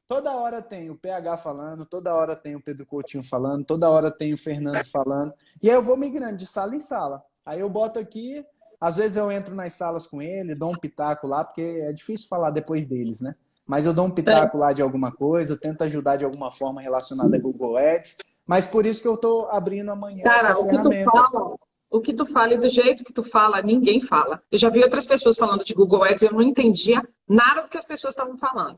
Toda hora tem o PH falando, toda hora tem o Pedro Coutinho falando, toda hora tem o Fernando falando. E aí eu vou migrando de sala em sala. Aí eu boto aqui, às vezes eu entro nas salas com ele, dou um pitaco lá, porque é difícil falar depois deles, né? Mas eu dou um pitaco lá de alguma coisa, tento ajudar de alguma forma relacionada a Google Ads. Mas por isso que eu estou abrindo amanhã essa ferramenta. O que tu fala e do jeito que tu fala, ninguém fala. Eu já vi outras pessoas falando de Google Ads, eu não entendia nada do que as pessoas estavam falando.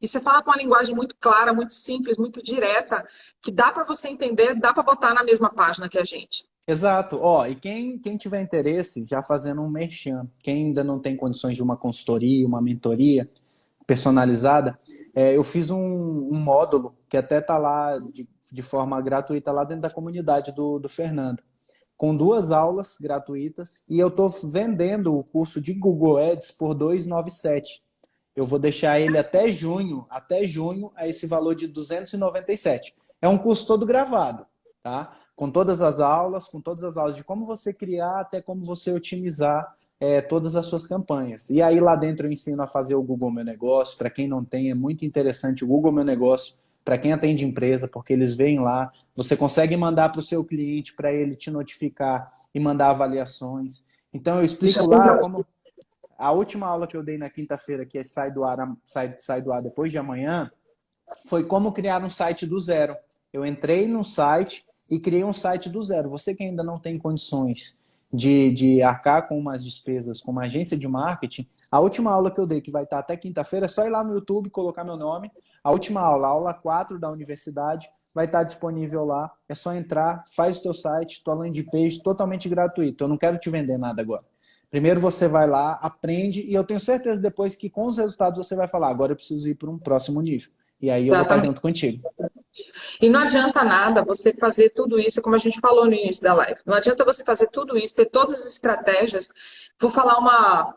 E você fala com uma linguagem muito clara, muito simples, muito direta, que dá para você entender, dá para botar na mesma página que a gente. Exato. E quem tiver interesse, já fazendo um merchan, quem ainda não tem condições de uma consultoria, uma mentoria personalizada, eu fiz um módulo que até está lá de forma gratuita lá dentro da comunidade do Fernando, com 2 aulas gratuitas, e eu estou vendendo o curso de Google Ads por R$ 297. Eu vou deixar ele até junho a esse valor de 297. É um curso todo gravado, tá? Com todas as aulas de como você criar até como você otimizar todas as suas campanhas. E aí lá dentro eu ensino a fazer o Google Meu Negócio. Para quem não tem, é muito interessante o Google Meu Negócio. Para quem atende empresa, porque eles vêm lá, você consegue mandar para o seu cliente para ele te notificar e mandar avaliações. Então eu explico lá como... A última aula que eu dei na quinta-feira, que sai do ar depois de amanhã, foi como criar um site do zero. Eu entrei no site e criei um site do zero. Você que ainda não tem condições de arcar com umas despesas com uma agência de marketing, a última aula que eu dei, que vai estar até quinta-feira, é só ir lá no YouTube, colocar meu nome. A última aula, a aula 4 da universidade, vai estar disponível lá. É só entrar, faz o teu site, tua landing page, totalmente gratuito. Eu não quero te vender nada agora. Primeiro você vai lá, aprende, e eu tenho certeza depois que com os resultados você vai falar, agora eu preciso ir para um próximo nível. E aí eu vou estar junto contigo. E não adianta nada você fazer tudo isso, como a gente falou no início da live. Não adianta você fazer tudo isso, ter todas as estratégias. Vou falar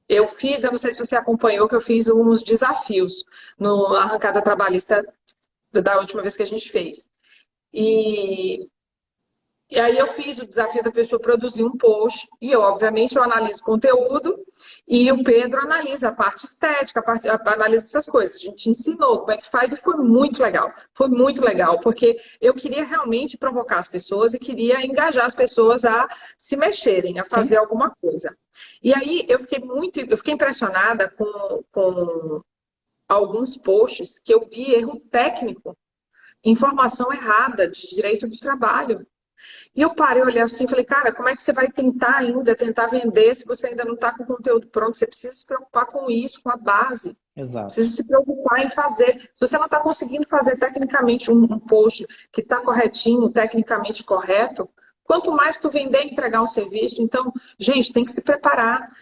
eu não sei se você acompanhou, que eu fiz uns desafios no Arrancada Trabalhista da última vez que a gente fez. E E aí eu fiz o desafio da pessoa produzir um post, e eu, obviamente, eu analiso conteúdo, e o Pedro analisa a parte estética, analisa essas coisas. A gente ensinou como é que faz, e foi muito legal, porque eu queria realmente provocar as pessoas e queria engajar as pessoas a se mexerem, a fazer Sim. alguma coisa. E aí eu fiquei impressionada com alguns posts que eu vi erro técnico, informação errada de direito do trabalho. E eu parei, olhei assim e falei, cara, como é que você vai tentar vender se você ainda não está com o conteúdo pronto? Você precisa se preocupar com isso, com a base. Exato. Precisa se preocupar em fazer. Se você não está conseguindo fazer tecnicamente um post que está corretinho, tecnicamente correto, quanto mais tu vender e entregar um serviço. Então, gente, tem que se preparar.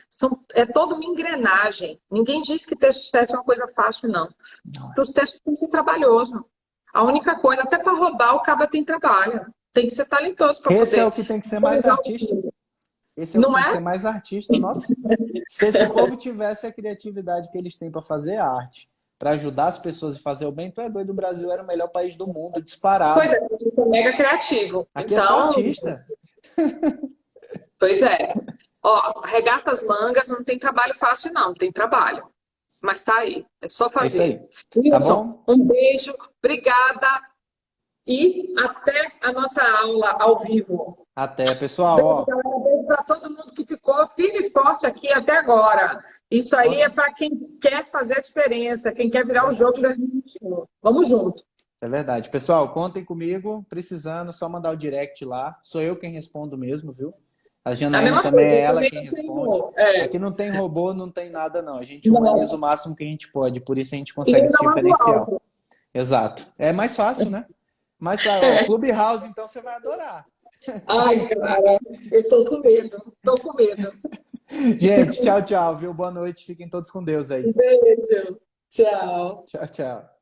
É toda uma engrenagem. Ninguém diz que ter sucesso é uma coisa fácil, não. Os testes têm que ser trabalhoso. A única coisa, até para roubar, o cabo tem trabalho. Tem que ser talentoso para poder. Esse é o que tem que ser mais artista. Esse é o que tem que ser mais artista. Nossa, se esse povo tivesse a criatividade que eles têm para fazer arte, para ajudar as pessoas e fazer o bem, tu é doido, o Brasil era o melhor país do mundo, disparado. Pois é, a gente é mega criativo. Aqui então, é só artista. Pois é. Ó, arregaça as mangas, não tem trabalho fácil, não. Tem trabalho. Mas tá aí. É só fazer. É isso aí. Tá bom? Um beijo. Obrigada. E até a nossa aula ao vivo. Até, pessoal. Beijo para todo mundo que ficou firme e forte aqui até agora. Isso aí é para quem quer fazer a diferença, quem quer virar o jogo de 2021. Vamos junto. É verdade. Pessoal, contem comigo. Precisando, só mandar o direct lá. Sou eu quem respondo mesmo, viu? A Janaína também é ela quem responde. Aqui não tem robô, não tem nada, não. A gente humaniza o máximo que a gente pode. Por isso a gente consegue esse diferencial. Exato. É mais fácil, né? Mas para o Clubhouse, então, você vai adorar. Ai, cara, eu tô com medo. Tô com medo. Gente, tchau, tchau, viu? Boa noite. Fiquem todos com Deus aí. Beijo. Tchau. Tchau, tchau.